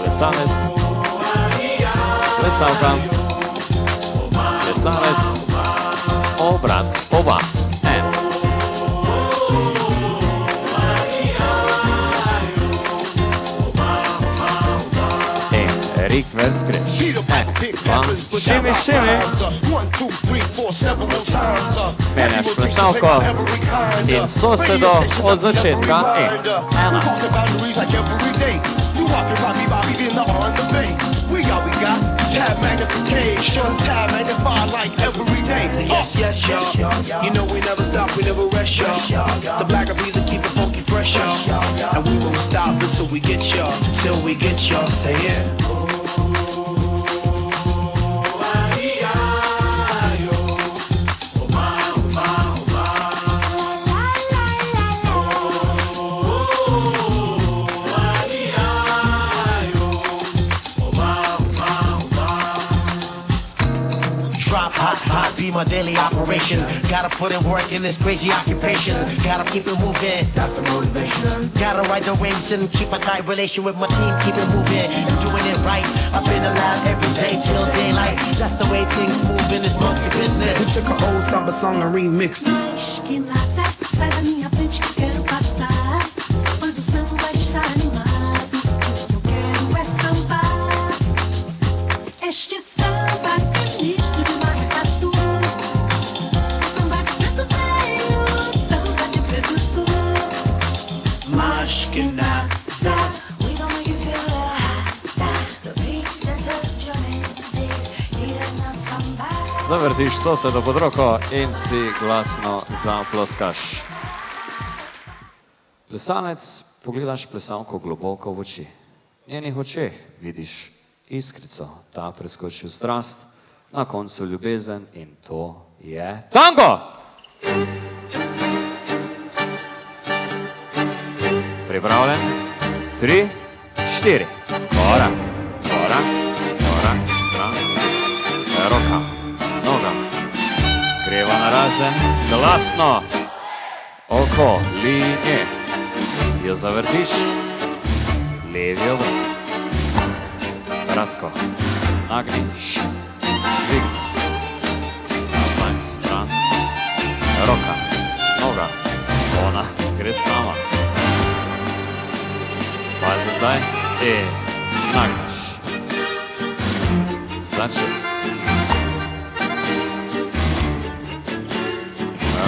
Plesalec. Plesalka. Plesalec. Obrat. Oba. En. Rikveldsk reč. Šimi, šimi. Menjaš plesalko in sosedo od začetka ena. Tab magnification, tab magnify like every day. Yes, yes, y'all. You know we never stop, we never rest, y'all. The black bees will keep it funky fresh, y'all. And we won't stop until we get y'all, till we get y'all. Say it. Be my daily operation. Gotta put in work in this crazy occupation. Gotta keep it moving. That's the motivation. Gotta ride the waves and keep a tight relation with my team. Keep it moving and doing it right. I've been alive every day till daylight. That's the way things move in this monkey business. We took an old samba song and remixed it. Acho que nada sai da minha frente que eu quero passar, pois o samba está animado. O que eu quero é sambar. Este samba é misto de maracatu. Samba de preto velho, samba de preto tu. Mais que nada. We gon' make you feel hot. The beats and such your days. Need enough samba. Zavrtiš sosedo pod roko in si glasno zaploskaš. Plesalec, pogledaš plesalko globoko v oči. V njenih očeh vidiš iskrico, ta preskoči v strast, na koncu ljubezen in to je tango! Pripravljen? 3, 4. Korak, korak, korak, stran, roka, noga. Greva na razen, glasno. Oko, linije. Jo zavrtiš, levi obrat. Kratko, nagni, dvigni. Nazaj, stran, roka, noga. Ona gre sama. Pazi zdaj in nagneš. Začet.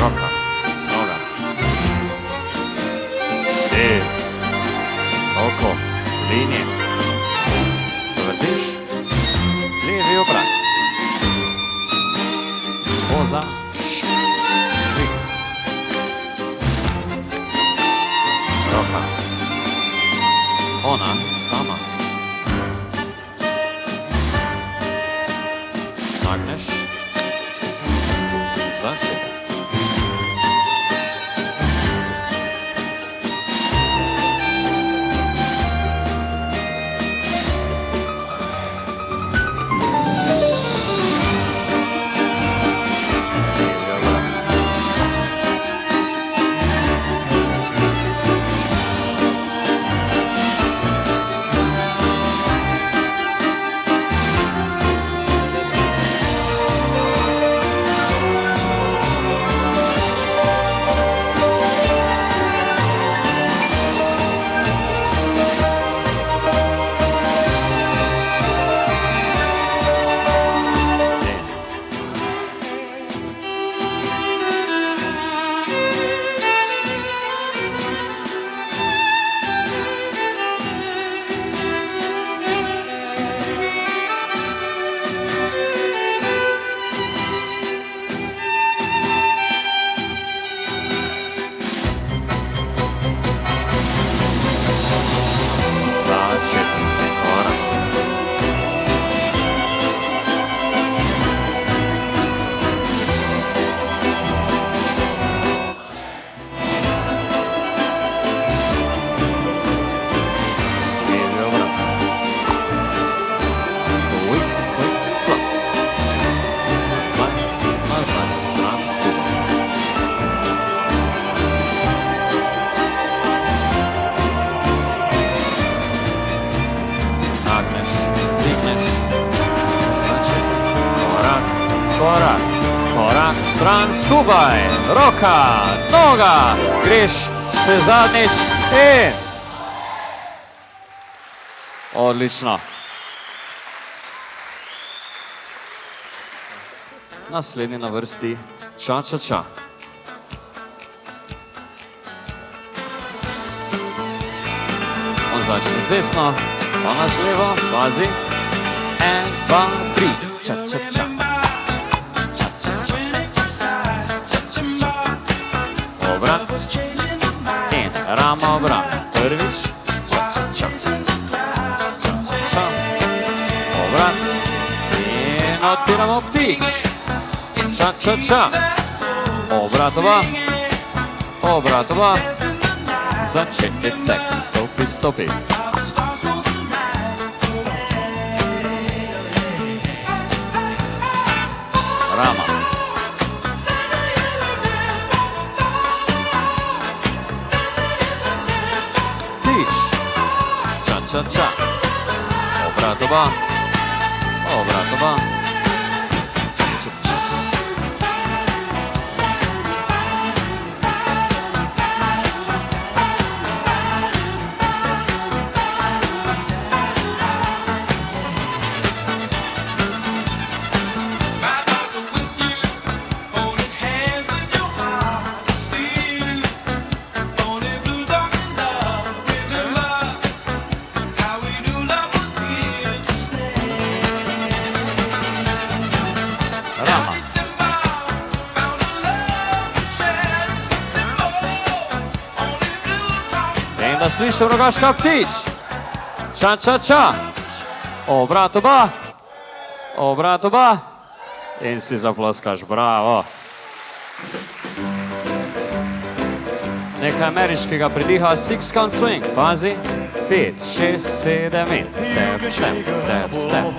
Roka, noga. Dev, oko, linije. Zavrtiš, levi obrat. Poza, dvig. Roka. Ona sama. Nagneš. Začet. stran skupaj, roka, noga, greš še zadnjič in... Odlično. Naslednji na vrsti ča-ča-ča. On začne z desno, ona z levo, pazi. 1, 2, 3, ča-ča-ča. Ča-ča-ča. Ča-ča-ča. Obrat. In rama obrat. Prvič. Ča-ča-ča. Ča-ča-ča. Obrat. In odpiramo ptič. Ča-ča-ča. Obratova. Obratova. Začetek. Stopi, stopi. Rama. Ptič. Ča-ča-ča. Obratova. Obratova. Ča-ča-ča. Da slišim Rogaška ptič. Ča-ča-ča. Obratova. Obratova. In si zaploskaš, bravo. Nekaj ameriškega pridiha six count swing. Pazi. 5, 6, 7 in tap, step, tap, step.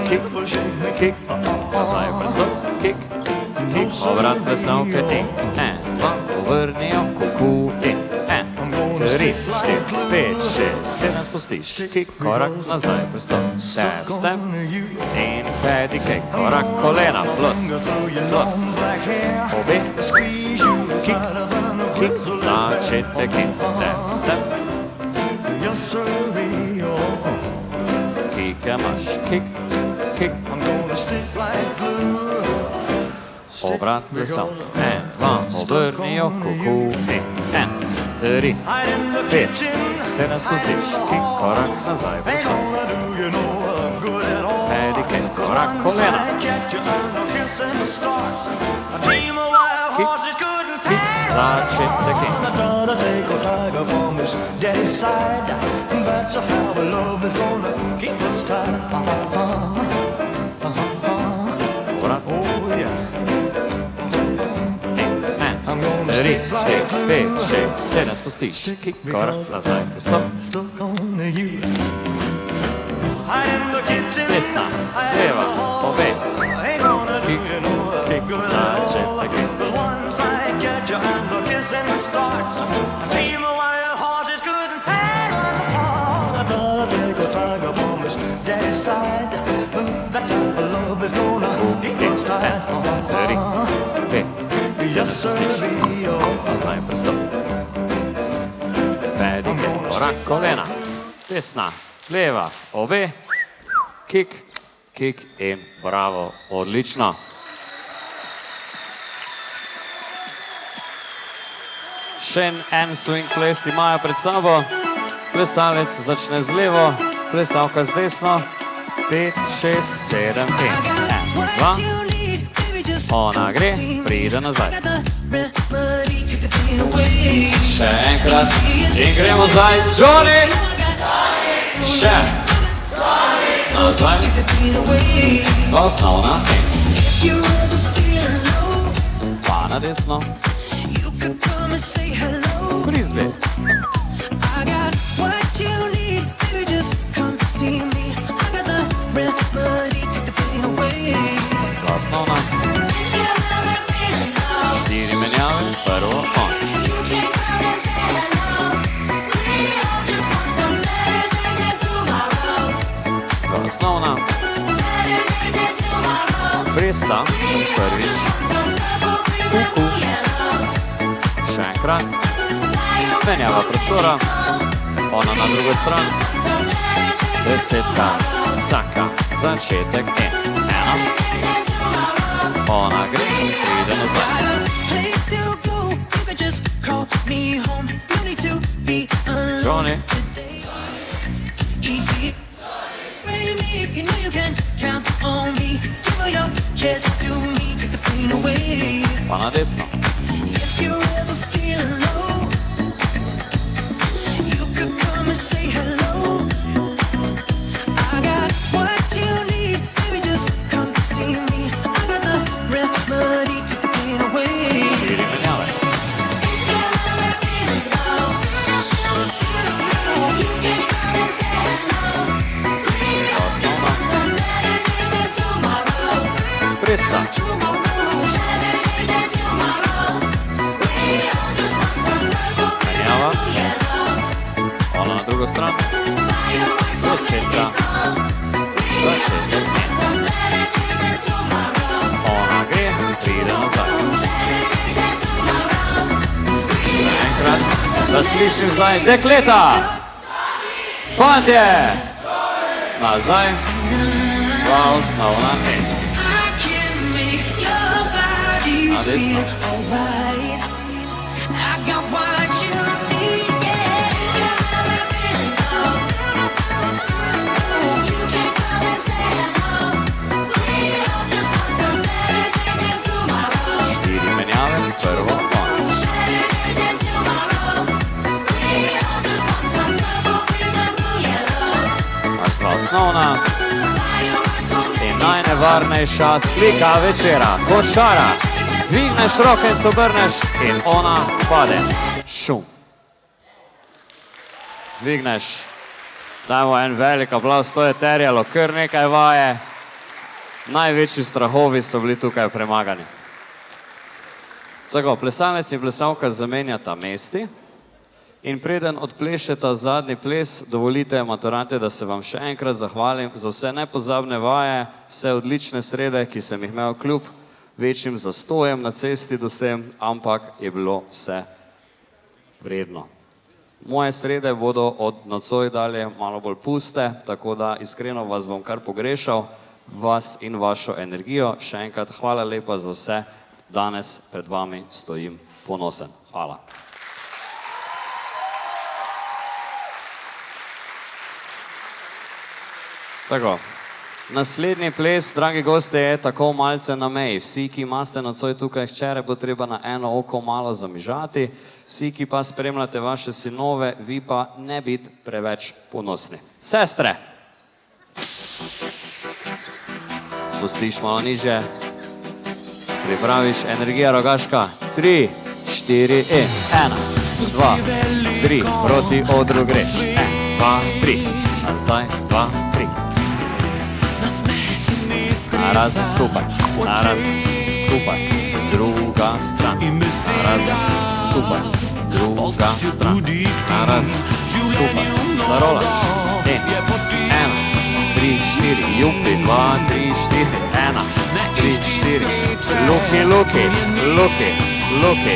Kick, kick, kick. Nazaj prstop, kick, kick. Obrat plesavke in 1, 2. Vrnijo kuku in 1, 3, 4, 5, 6, 7 spustiš. Kik, korak nazaj, prstop, step, step. In pedi kik, korak kolena, plus, plus. Obe, kik, kik, začetek in step, step. Kik, imaš, kik, kik. Obrat plesal, 1, 2, obrnijo kuku in 1, 3, 5, 7 spustiš, kik, korak nazaj, prstop. Pedi kik, korak kolena. Kik, kik, začetek in. Obrat. 3, 4, 5, 6, 7 spustiš, kik, korak nazaj, prstop. Desna, leva, obe. Kik, kik, začetek in. Nazaj prstop. Pedi kik, korak kolena. Desna, leva, obe. Kik, kik in bravo, odlično. Še en swing ples imajo pred sabo. Plesalec začne z levo, plesalka z desno. 5, 6, 7 in 1, 2. Ona gre, pride nazaj. Še enkrat in gremo zdaj. Johnny! Še. Nazaj. Osnovna. Pa na desno. Frisbee. Osnovna. 4 menjave, prvo on. Osnovna. Sta, prvič. Kuku. Še enkrat. Menjava prostora. Ona na drugo stran. Desetka. Caka. Začetek in ena. Ona gre, pride nazaj. Johnny. Pa na desno. Štiri menjave. Presta. Menjava. Ona na drugo stran. Desetka. Začetek. Ona gre, pride nazaj. Še enkrat, da slišim zdaj dekleta. Fantje. Nazaj. Dva osnovna mesta. Na desno. Štiri menjave, prvo on. Imaš dva osnovna. In najnevarnejša slika večera. Košara. Dvigneš roke in se obrneš in ona pade. Šum. Dvigneš. Dajmo en velik aplauz, to je terjalo kar nekaj vaje. Največji strahovi so bili tukaj premagani. Tako, plesalec in plesalka zamenjata mesti in preden odplešeta zadnji ples, dovolite maturante, da se vam še enkrat zahvalim za vse nepozabne vaje, vse odlične srede, ki sem jih imel kljub večjim zastojem na cesti do sem, ampak je bilo vse vredno. Moje srede bodo od nocoj dalje malo bolj puste, tako da iskreno vas bom kar pogrešal, vas in vašo energijo. Še enkrat hvala lepa za vse, danes pred vami stojim ponosen. Hvala. Tako. Naslednji ples, dragi gosti, je tako malce na meji. Vsi, ki imate nocoj tukaj hčere, bo treba na eno oko malo zamižati. Vsi, ki pa spremljate vaše sinove, vi pa ne biti preveč ponosni. Sestre! Spustiš malo niže. Pripraviš energija Rogaška. 3, 4 in 1, 2, 3. Proti odru greš. 1, 2, 3. Nazaj, 2, 3. Narazen skupaj, narazen skupaj, druga stran, narazen skupaj, druga stran, narazen skupaj, zarolaš, 1, 3, 4, jupi, 2, 3, 4, 1, 3, 4, luki, luki, luki, luki,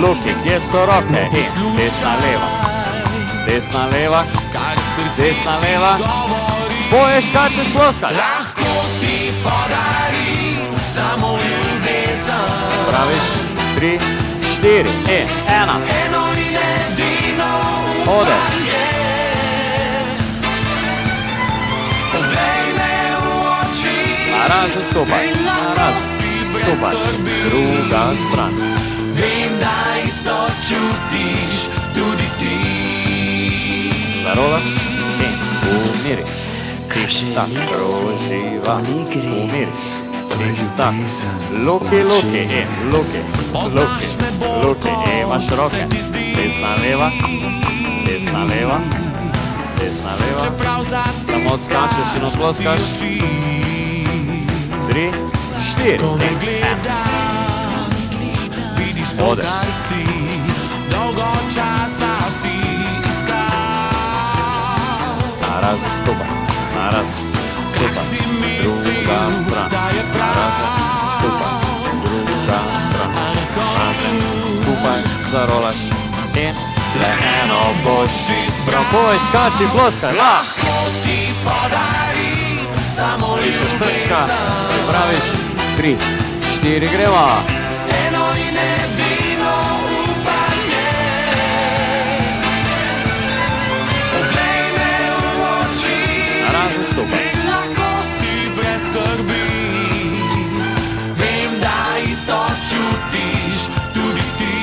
luki, kje so roke, in desna leva, desna leva, desna leva, boje škačeš ploskać. Samo ljubezen. Praviš 3, 4 in 1. Eno in edino ode. Povej me v oči. Narazen skupaj, narazen skupaj, druga stran. Vem, da isto čutiš tudi ti. Zarolaš in umiriš. Tak, proživa, umiriš. Tak, luki, luki, in luki, luki, luki, imaš roke, desna leva, desna leva, desna leva, samo odskačeš in odploskaš, 3, 4, in 1, odeš. Narazen skupaj, narazen skupaj, druga stran, narazen skupaj. zarolaš in le eno boš izbral. Povej, skači, ploskaj, lahko ti podarim, samo lišeš srčka, praviš 3, 4, greva. Eno in edino upanje, poglej me v oči, razen skupaj. Lahko si brez skrbi, vem, da isto čutiš tudi ti.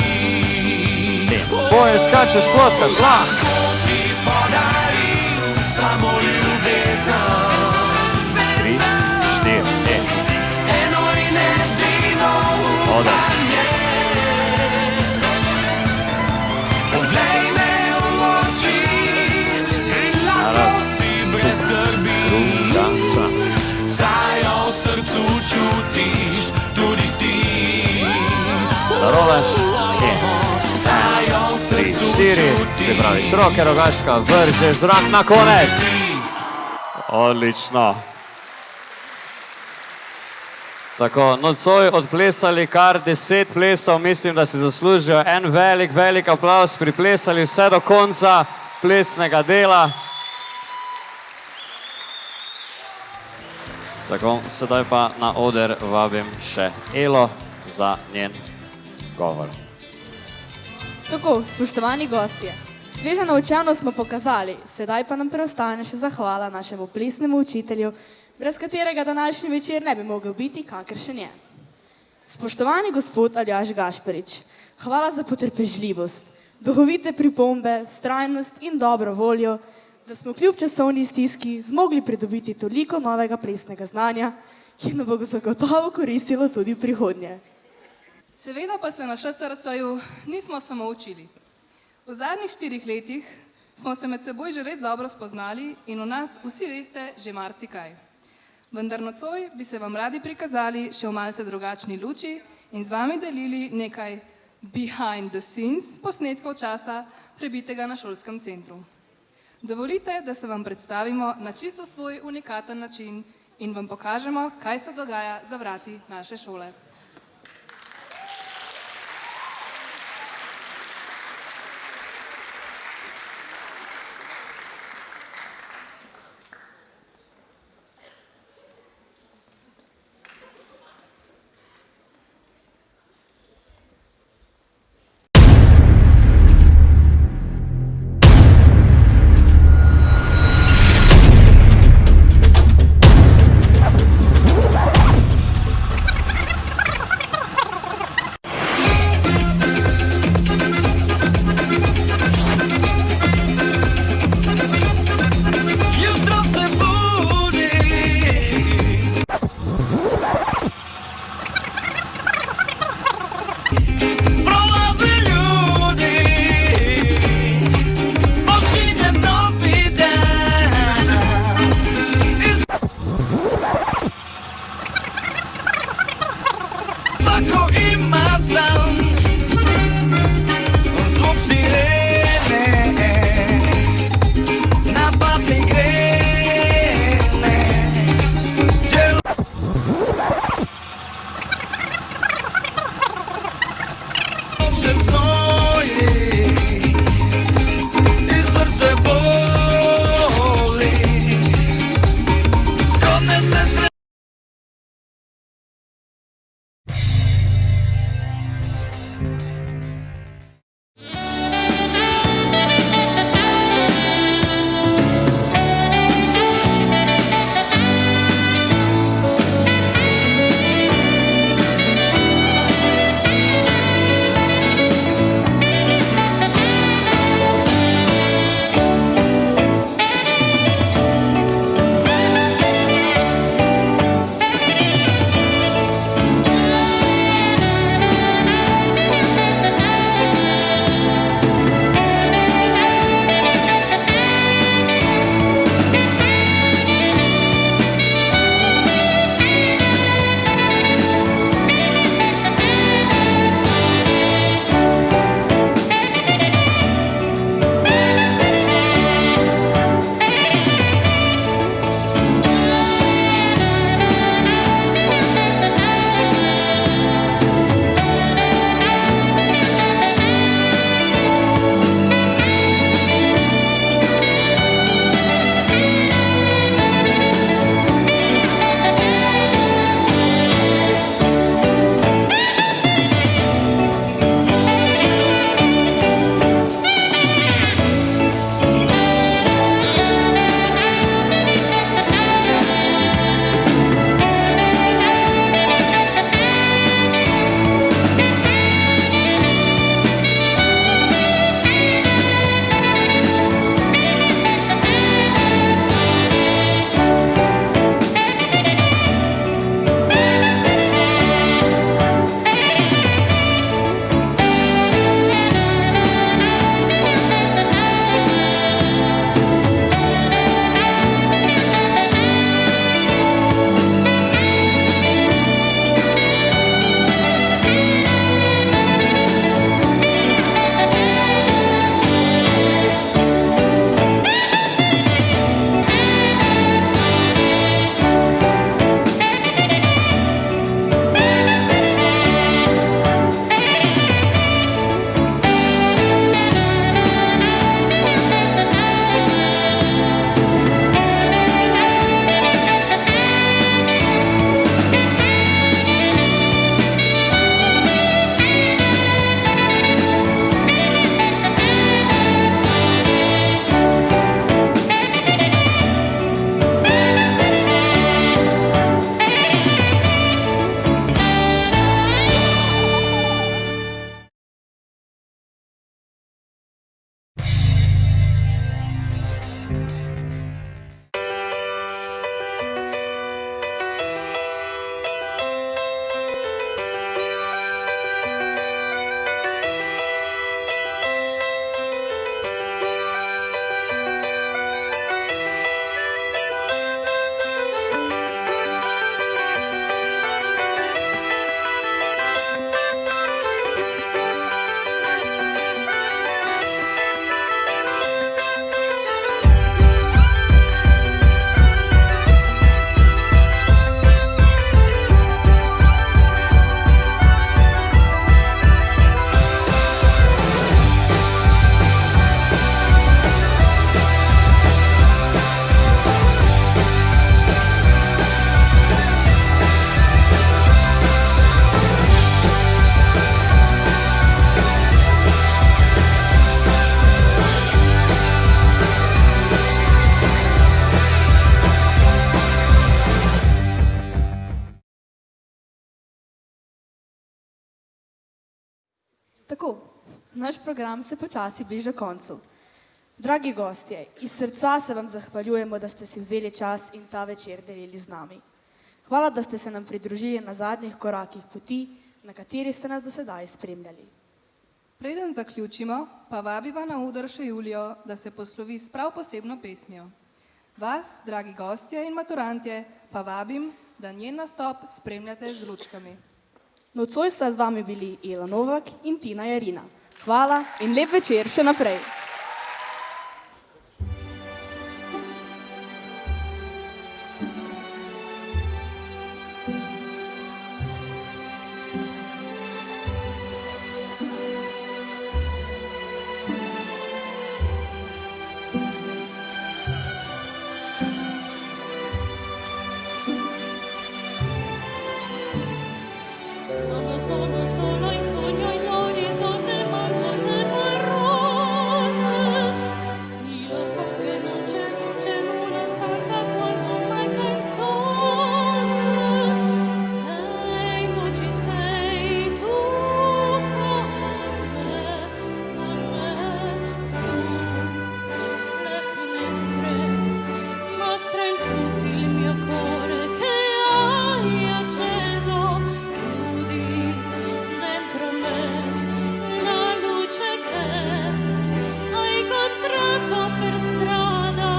Povej, skačeš, ploskaš, lahko ti podarim, samo ljubezen. 3, 4, eno in edino upanje, poglej me v oči in lahko si brez skrbi, saj jo v srcu čutiš tudi ti. Zarolaš in 3, 4, ti praviš roke, Rogaška, vržeš zrak na konec. Odlično. Tako, nocoj odplesali kar 10 plesov, mislim, da si zaslužijo en velik, velik aplauz, priplesali vse do konca plesnega dela. Tako, sedaj pa na oder vabim še Elo za njen govor. Tako, spoštovani gostje, svežo naučenost smo pokazali, sedaj pa nam preostane še zahvala našemu plesnemu učitelju, brez katerega današnji večer ne bi mogel biti, kakršen je. Spoštovani gospod Aljaž Gašparič, hvala za potrpežljivost, duhovite pripombe, vztrajnost in dobro voljo, da smo kljub časovni stiski zmogli pridobiti toliko novega plesnega znanja, ki nam bo zagotovo koristilo tudi v prihodnje. Seveda pa se na ŠCRS-ju nismo samo učili. V zadnjih 4 letih smo se med seboj že res dobro spoznali in v nas vsi veste že marsikaj. Vendar nocoj bi se vam radi prikazali še v malce drugačni luči in z vami delili nekaj behind the scenes posnetkov časa, prebitega na šolskem centru. Dovolite, da se vam predstavimo na čisto svoj unikaten način in vam pokažemo, kaj se dogaja za vrati naše šole. Tako, naš program se počasi bliža koncu. Dragi gostje, iz srca se vam zahvaljujemo, da ste si vzeli čas in ta večer delili z nami. Hvala, da ste se nam pridružili na zadnjih korakih poti, na kateri ste nas do sedaj spremljali. Preden zaključimo, pa vabiva na oder še Julijo, da se poslovi s prav posebno pesmijo. Vas, dragi gostje in maturantje, pa vabim, da njen nastop spremljate z lučkami. Nocoj sta z vami bili Ela Novak in Tina Jarina. Hvala in lep večer še naprej. Quando sono solo i sogni e l'orizzonte mancano le parole. Sì, lo so che non c'è luce in una stanza quando manca il sole. Sei, non ci sei tu con me, sì. Le finestre mostra il tutto il mio cuore che hai acceso. Chiudi dentro me la luce che hai incontrato per strada.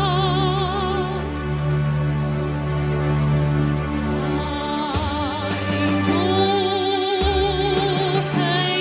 Dai, tu sei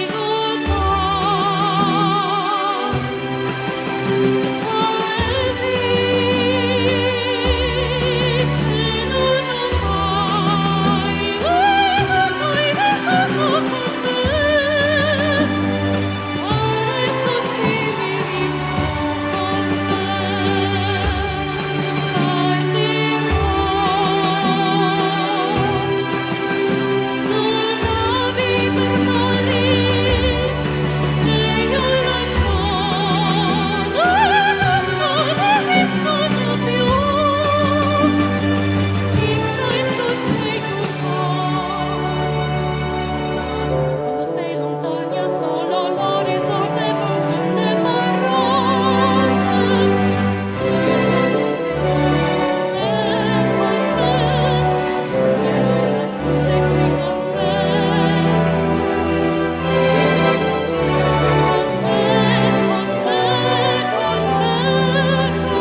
Quando sei lontana solo l'orizzonte mancano le parole. Sì, io so che sei con me, tu mia luna, tu sei qui con me. Sì, io so che sei con me, con me, con me, con me.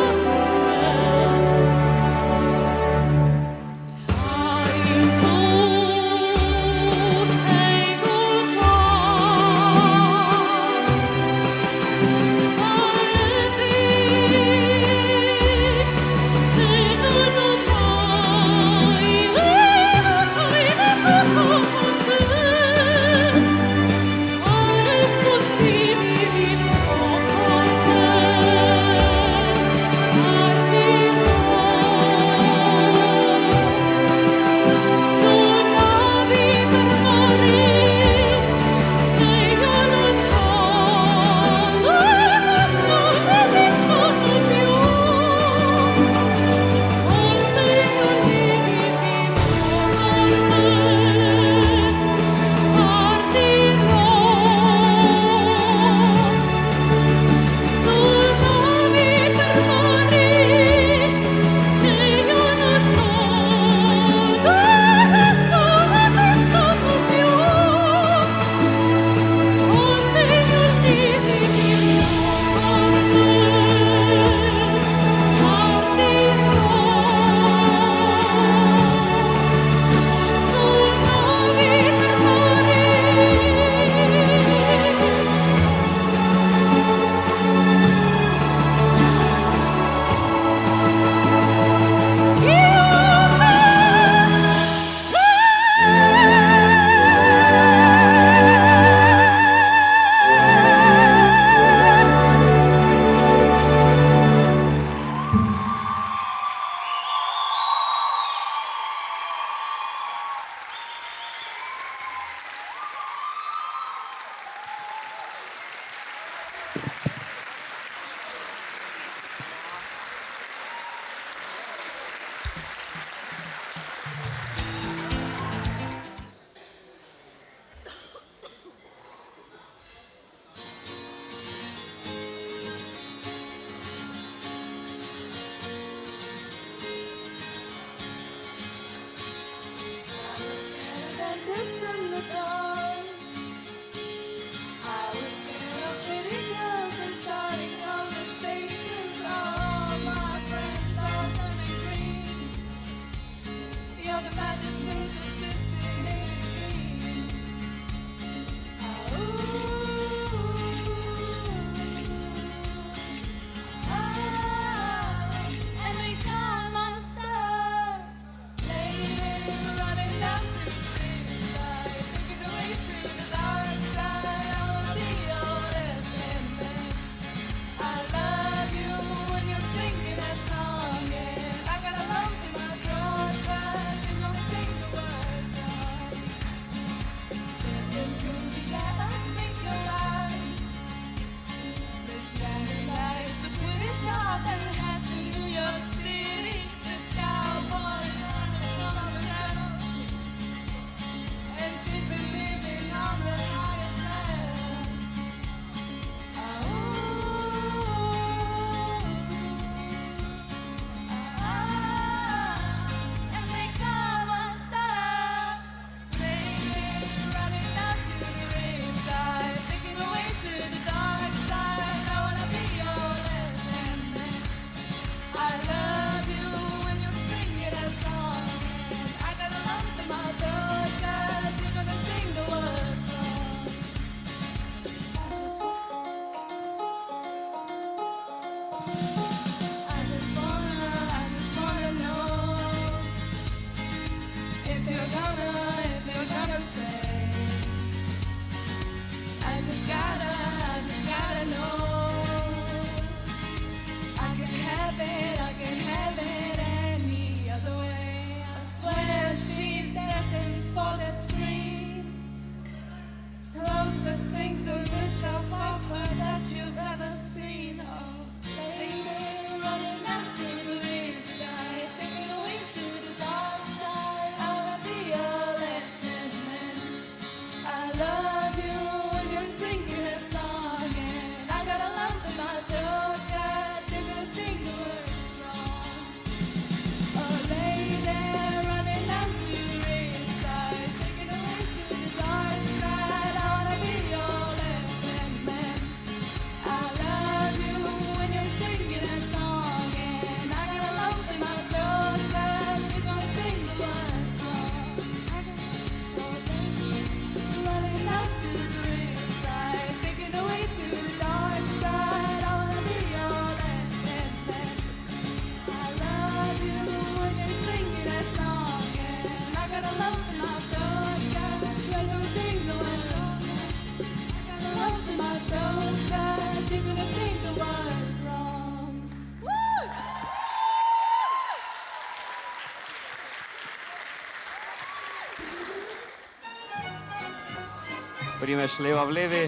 Primeš leva v levi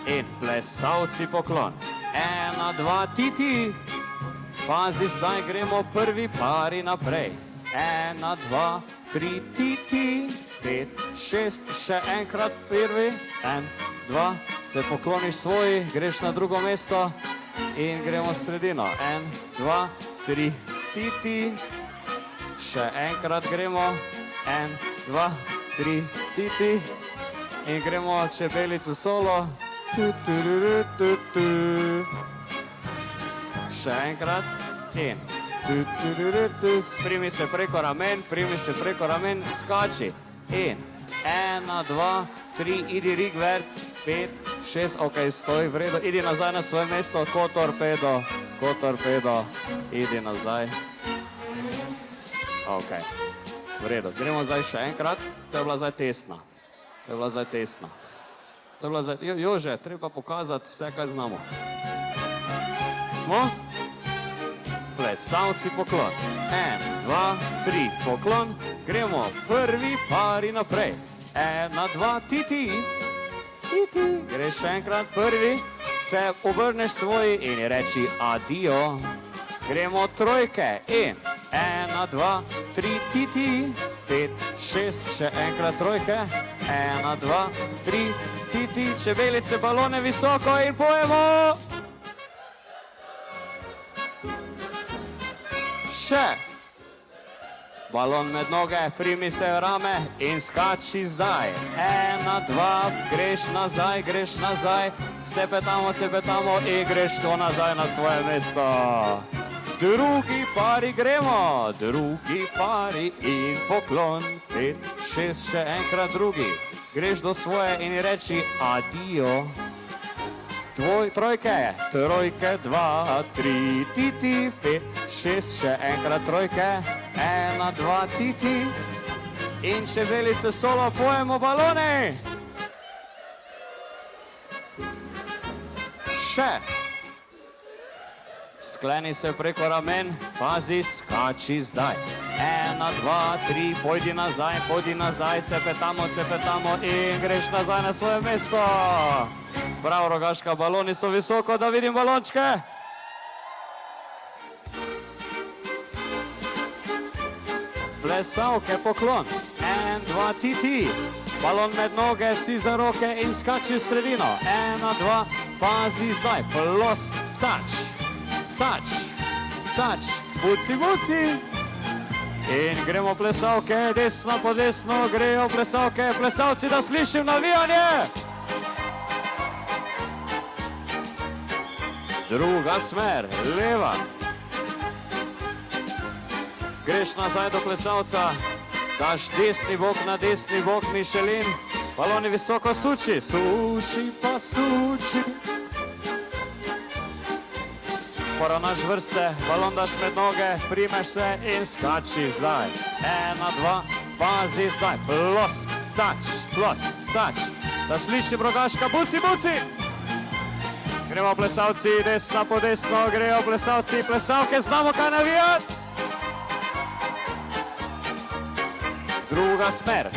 in plesalci poklon. 1, 2, ti. Pazi, zdaj gremo prvi pari naprej. 1, 2, 3, ti. 5, 6, še enkrat prvi. 1, 2, se pokloniš svoji, greš na drugo mesto in gremo v sredino. 1, 2, 3, ti. Še enkrat gremo. 1, 2, 3, ti. In gremo čebelico solo. Še enkrat in sprimi se preko ramen, skači in 1, 2, 3, idi rigverc, 5, 6, ok, stoj, v redu, idi nazaj na svoje mesto, kot torpedo, idi nazaj. Ok, v redu, gremo zdaj še enkrat, to je bila zdaj tesna. Jože, treba pokazati vse, kaj znamo. Smo? Plesalci poklon. 1, 2, 3, poklon. Gremo prvi pari naprej. 1, 2, ti. Greš še enkrat prvi, se obrneš svoji in reči adijo. Gremo trojke in 1, 2, 3, ti. 5, 6, še enkrat trojke. 1, 2, 3, ti. Čebelice, balone visoko in pojemo. Še. Balon med noge, primi se v rame in skači zdaj. 1, 2, greš nazaj, cepetamo in greš to nazaj na svoje mesto. Drugi pari gremo, in poklon. 5, 6, še enkrat drugi. Greš do svoje in reči adijo. Trojke, 2, 3, ti. 5, 6, še enkrat trojke. 1, 2, ti. In čebelice solo pojemo balone. Še. Skleni se preko ramen, pazi, skači zdaj. 1, 2, 3, pojdi nazaj, cepetamo in greš nazaj na svoje mesto. Prav, Rogaška, baloni so visoko, da vidim balončke. Plesalke, poklon. 1, 2, ti. Balon med noge, vsi za roke in skači v sredino. 1, 2, pazi zdaj, plos, touch, buci. In gremo plesalke, desno po desno, grejo plesalke, plesalci, da slišim navijanje. Druga smer, leva. Greš nazaj do plesalca, daš desni bok na desni bok, Mišelin, baloni visoko suči, Poravnaš vrste, balon daš med noge, primeš se in skači zdaj. 1, 2, pazi zdaj, plosk, touch, da slišim Rogaška, buci. Gremo plesalci, desna po desno, grejo plesalci, plesalke, znamo kaj navijati. Druga smer.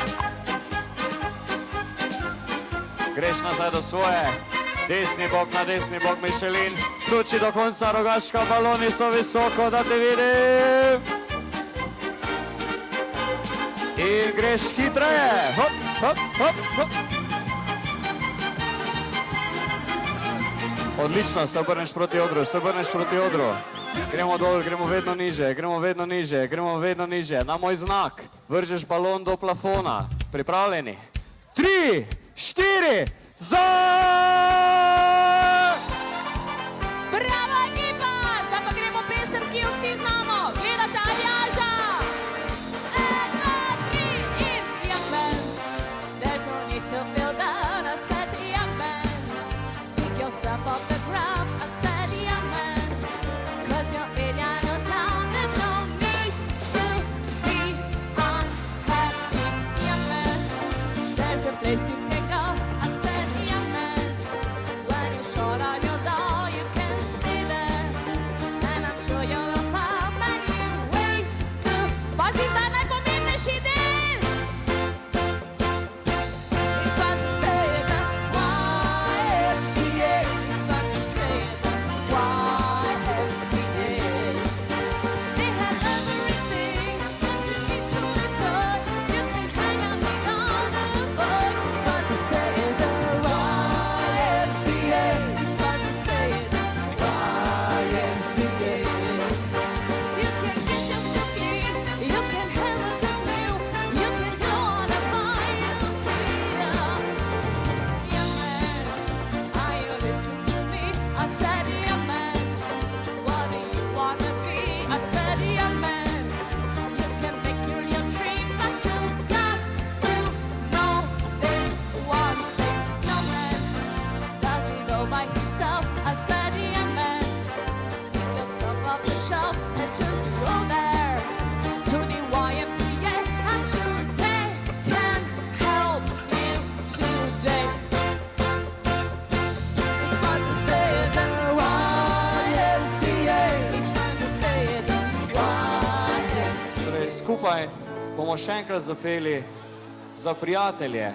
Greš nazaj do svoje, desni bok na desni bok, Mišelin, suči do konca, Rogaška, baloni so visoko, da te vidim. In greš hitreje, hop. Odlično, se obrneš proti odru. Gremo dol, gremo vedno niže. Na moj znak vržeš balon do plafona. Pripravljeni? 3, 4, zdaj! Bravo ekipa! Zdaj pa gremo pesem, ki jo vsi znamo. Gledate Aljaža! 1, 2, 3 in young man. There's no need to feel down, I said young man. Pick yourself off the ground, I said young man. Cause you're in your town, there's no need to be unhappy, young man. There's a place you can go, I said young man. When you're short on your door, you can stay there. And I'm sure you will find many ways to pazi zdaj najpomembnejši del. It's fun to stay down. I said, young man, what do you wanna be? I said, young man, you can make your little dream, but you've got to know this one thing. No man does it all by himself. I said, young man, pick yourself off the shelf and just go there to the YMCA. I'm sure they can help you today. It's fun to stay at the YMCA. It's fun to stay at the YMCA. Torej, skupaj bomo še enkrat zapeli za prijatelje.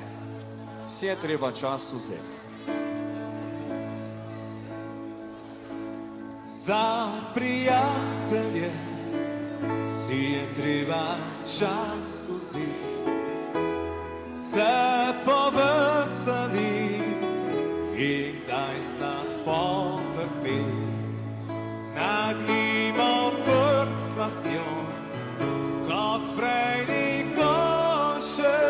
Si je treba čas vzeti. Za prijatelje si je treba čas vzeti, se poveseliti in kdaj znati potrpeti. Nagnimo vrt s slastjo, kot prej nikoli še,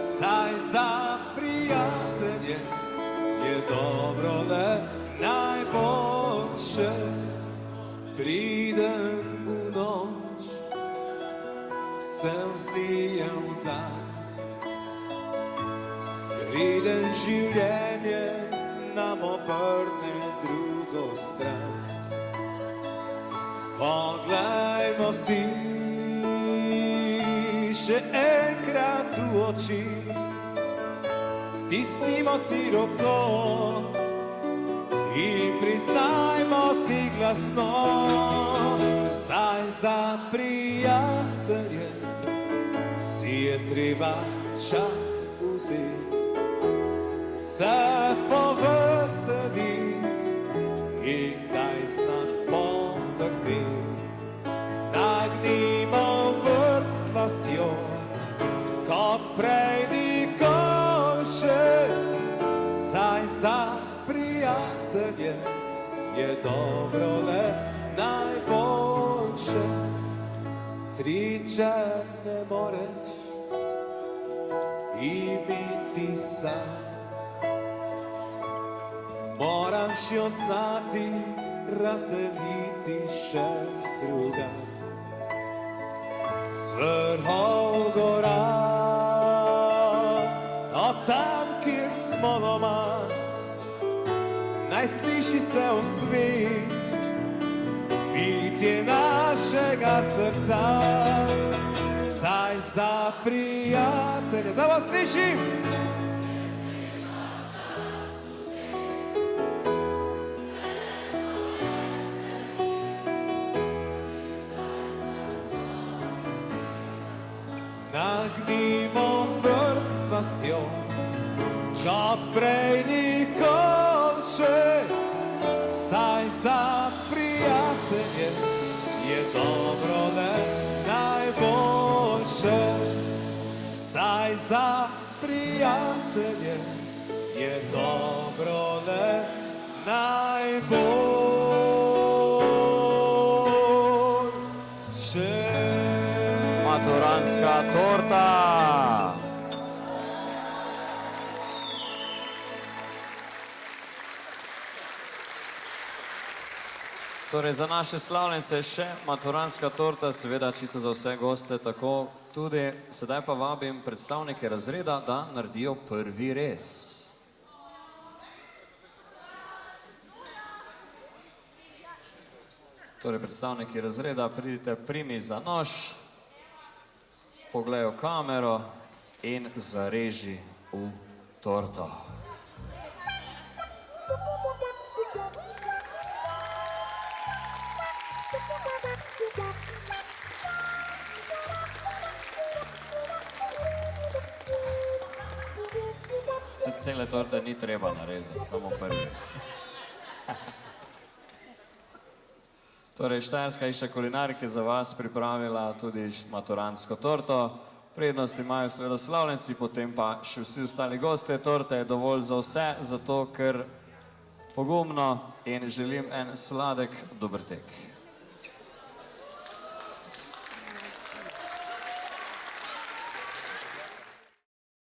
saj za prijatelje je dobro le najboljše. Pridem v noč, se vzlijem v dan, priden življenje nam obrne drugo stran. Poglejmo si še enkrat v oči, stisnimo si roko in priznajmo si glasno, saj za prijatelje si je treba čas vzeti, se poveseliti in kdaj znati potrpeti. Nagnimo vrt s slastjo, kot prej nikoli še, saj za prijatelje je dobro le najboljše. Sreče ne moreš imeti sam, moraš jo znati razdeliti še drugam. S vrhov gora, od tam, kjer smo doma, naj sliši se v svet bitje našega srca, saj za prijatelje, da vas slišim. Nagnimo vrt s slastjo, kot prej nikoli še, saj za prijatelje je dobro le najboljše. Saj za prijatelje je dobro le najboljše. Maturantska torta. Torej, za naše slavljence še maturantska torta, seveda čisto za vse goste, tako tudi. Sedaj pa vabim predstavnike razreda, da naredijo prvi rez. Torej, predstavniki razreda, pridite, primi za nož, poglej v kamero in zareži v torto. Se cele torte ni treba narezati, samo prvi. Torej, Štajerska hiša kulinarike za vas pripravila tudi maturantsko torto. Prednost imajo seveda slavljenci, potem pa še vsi ostali goste. Torta je dovolj za vse, zato ker pogumno in želim en sladek dober tek.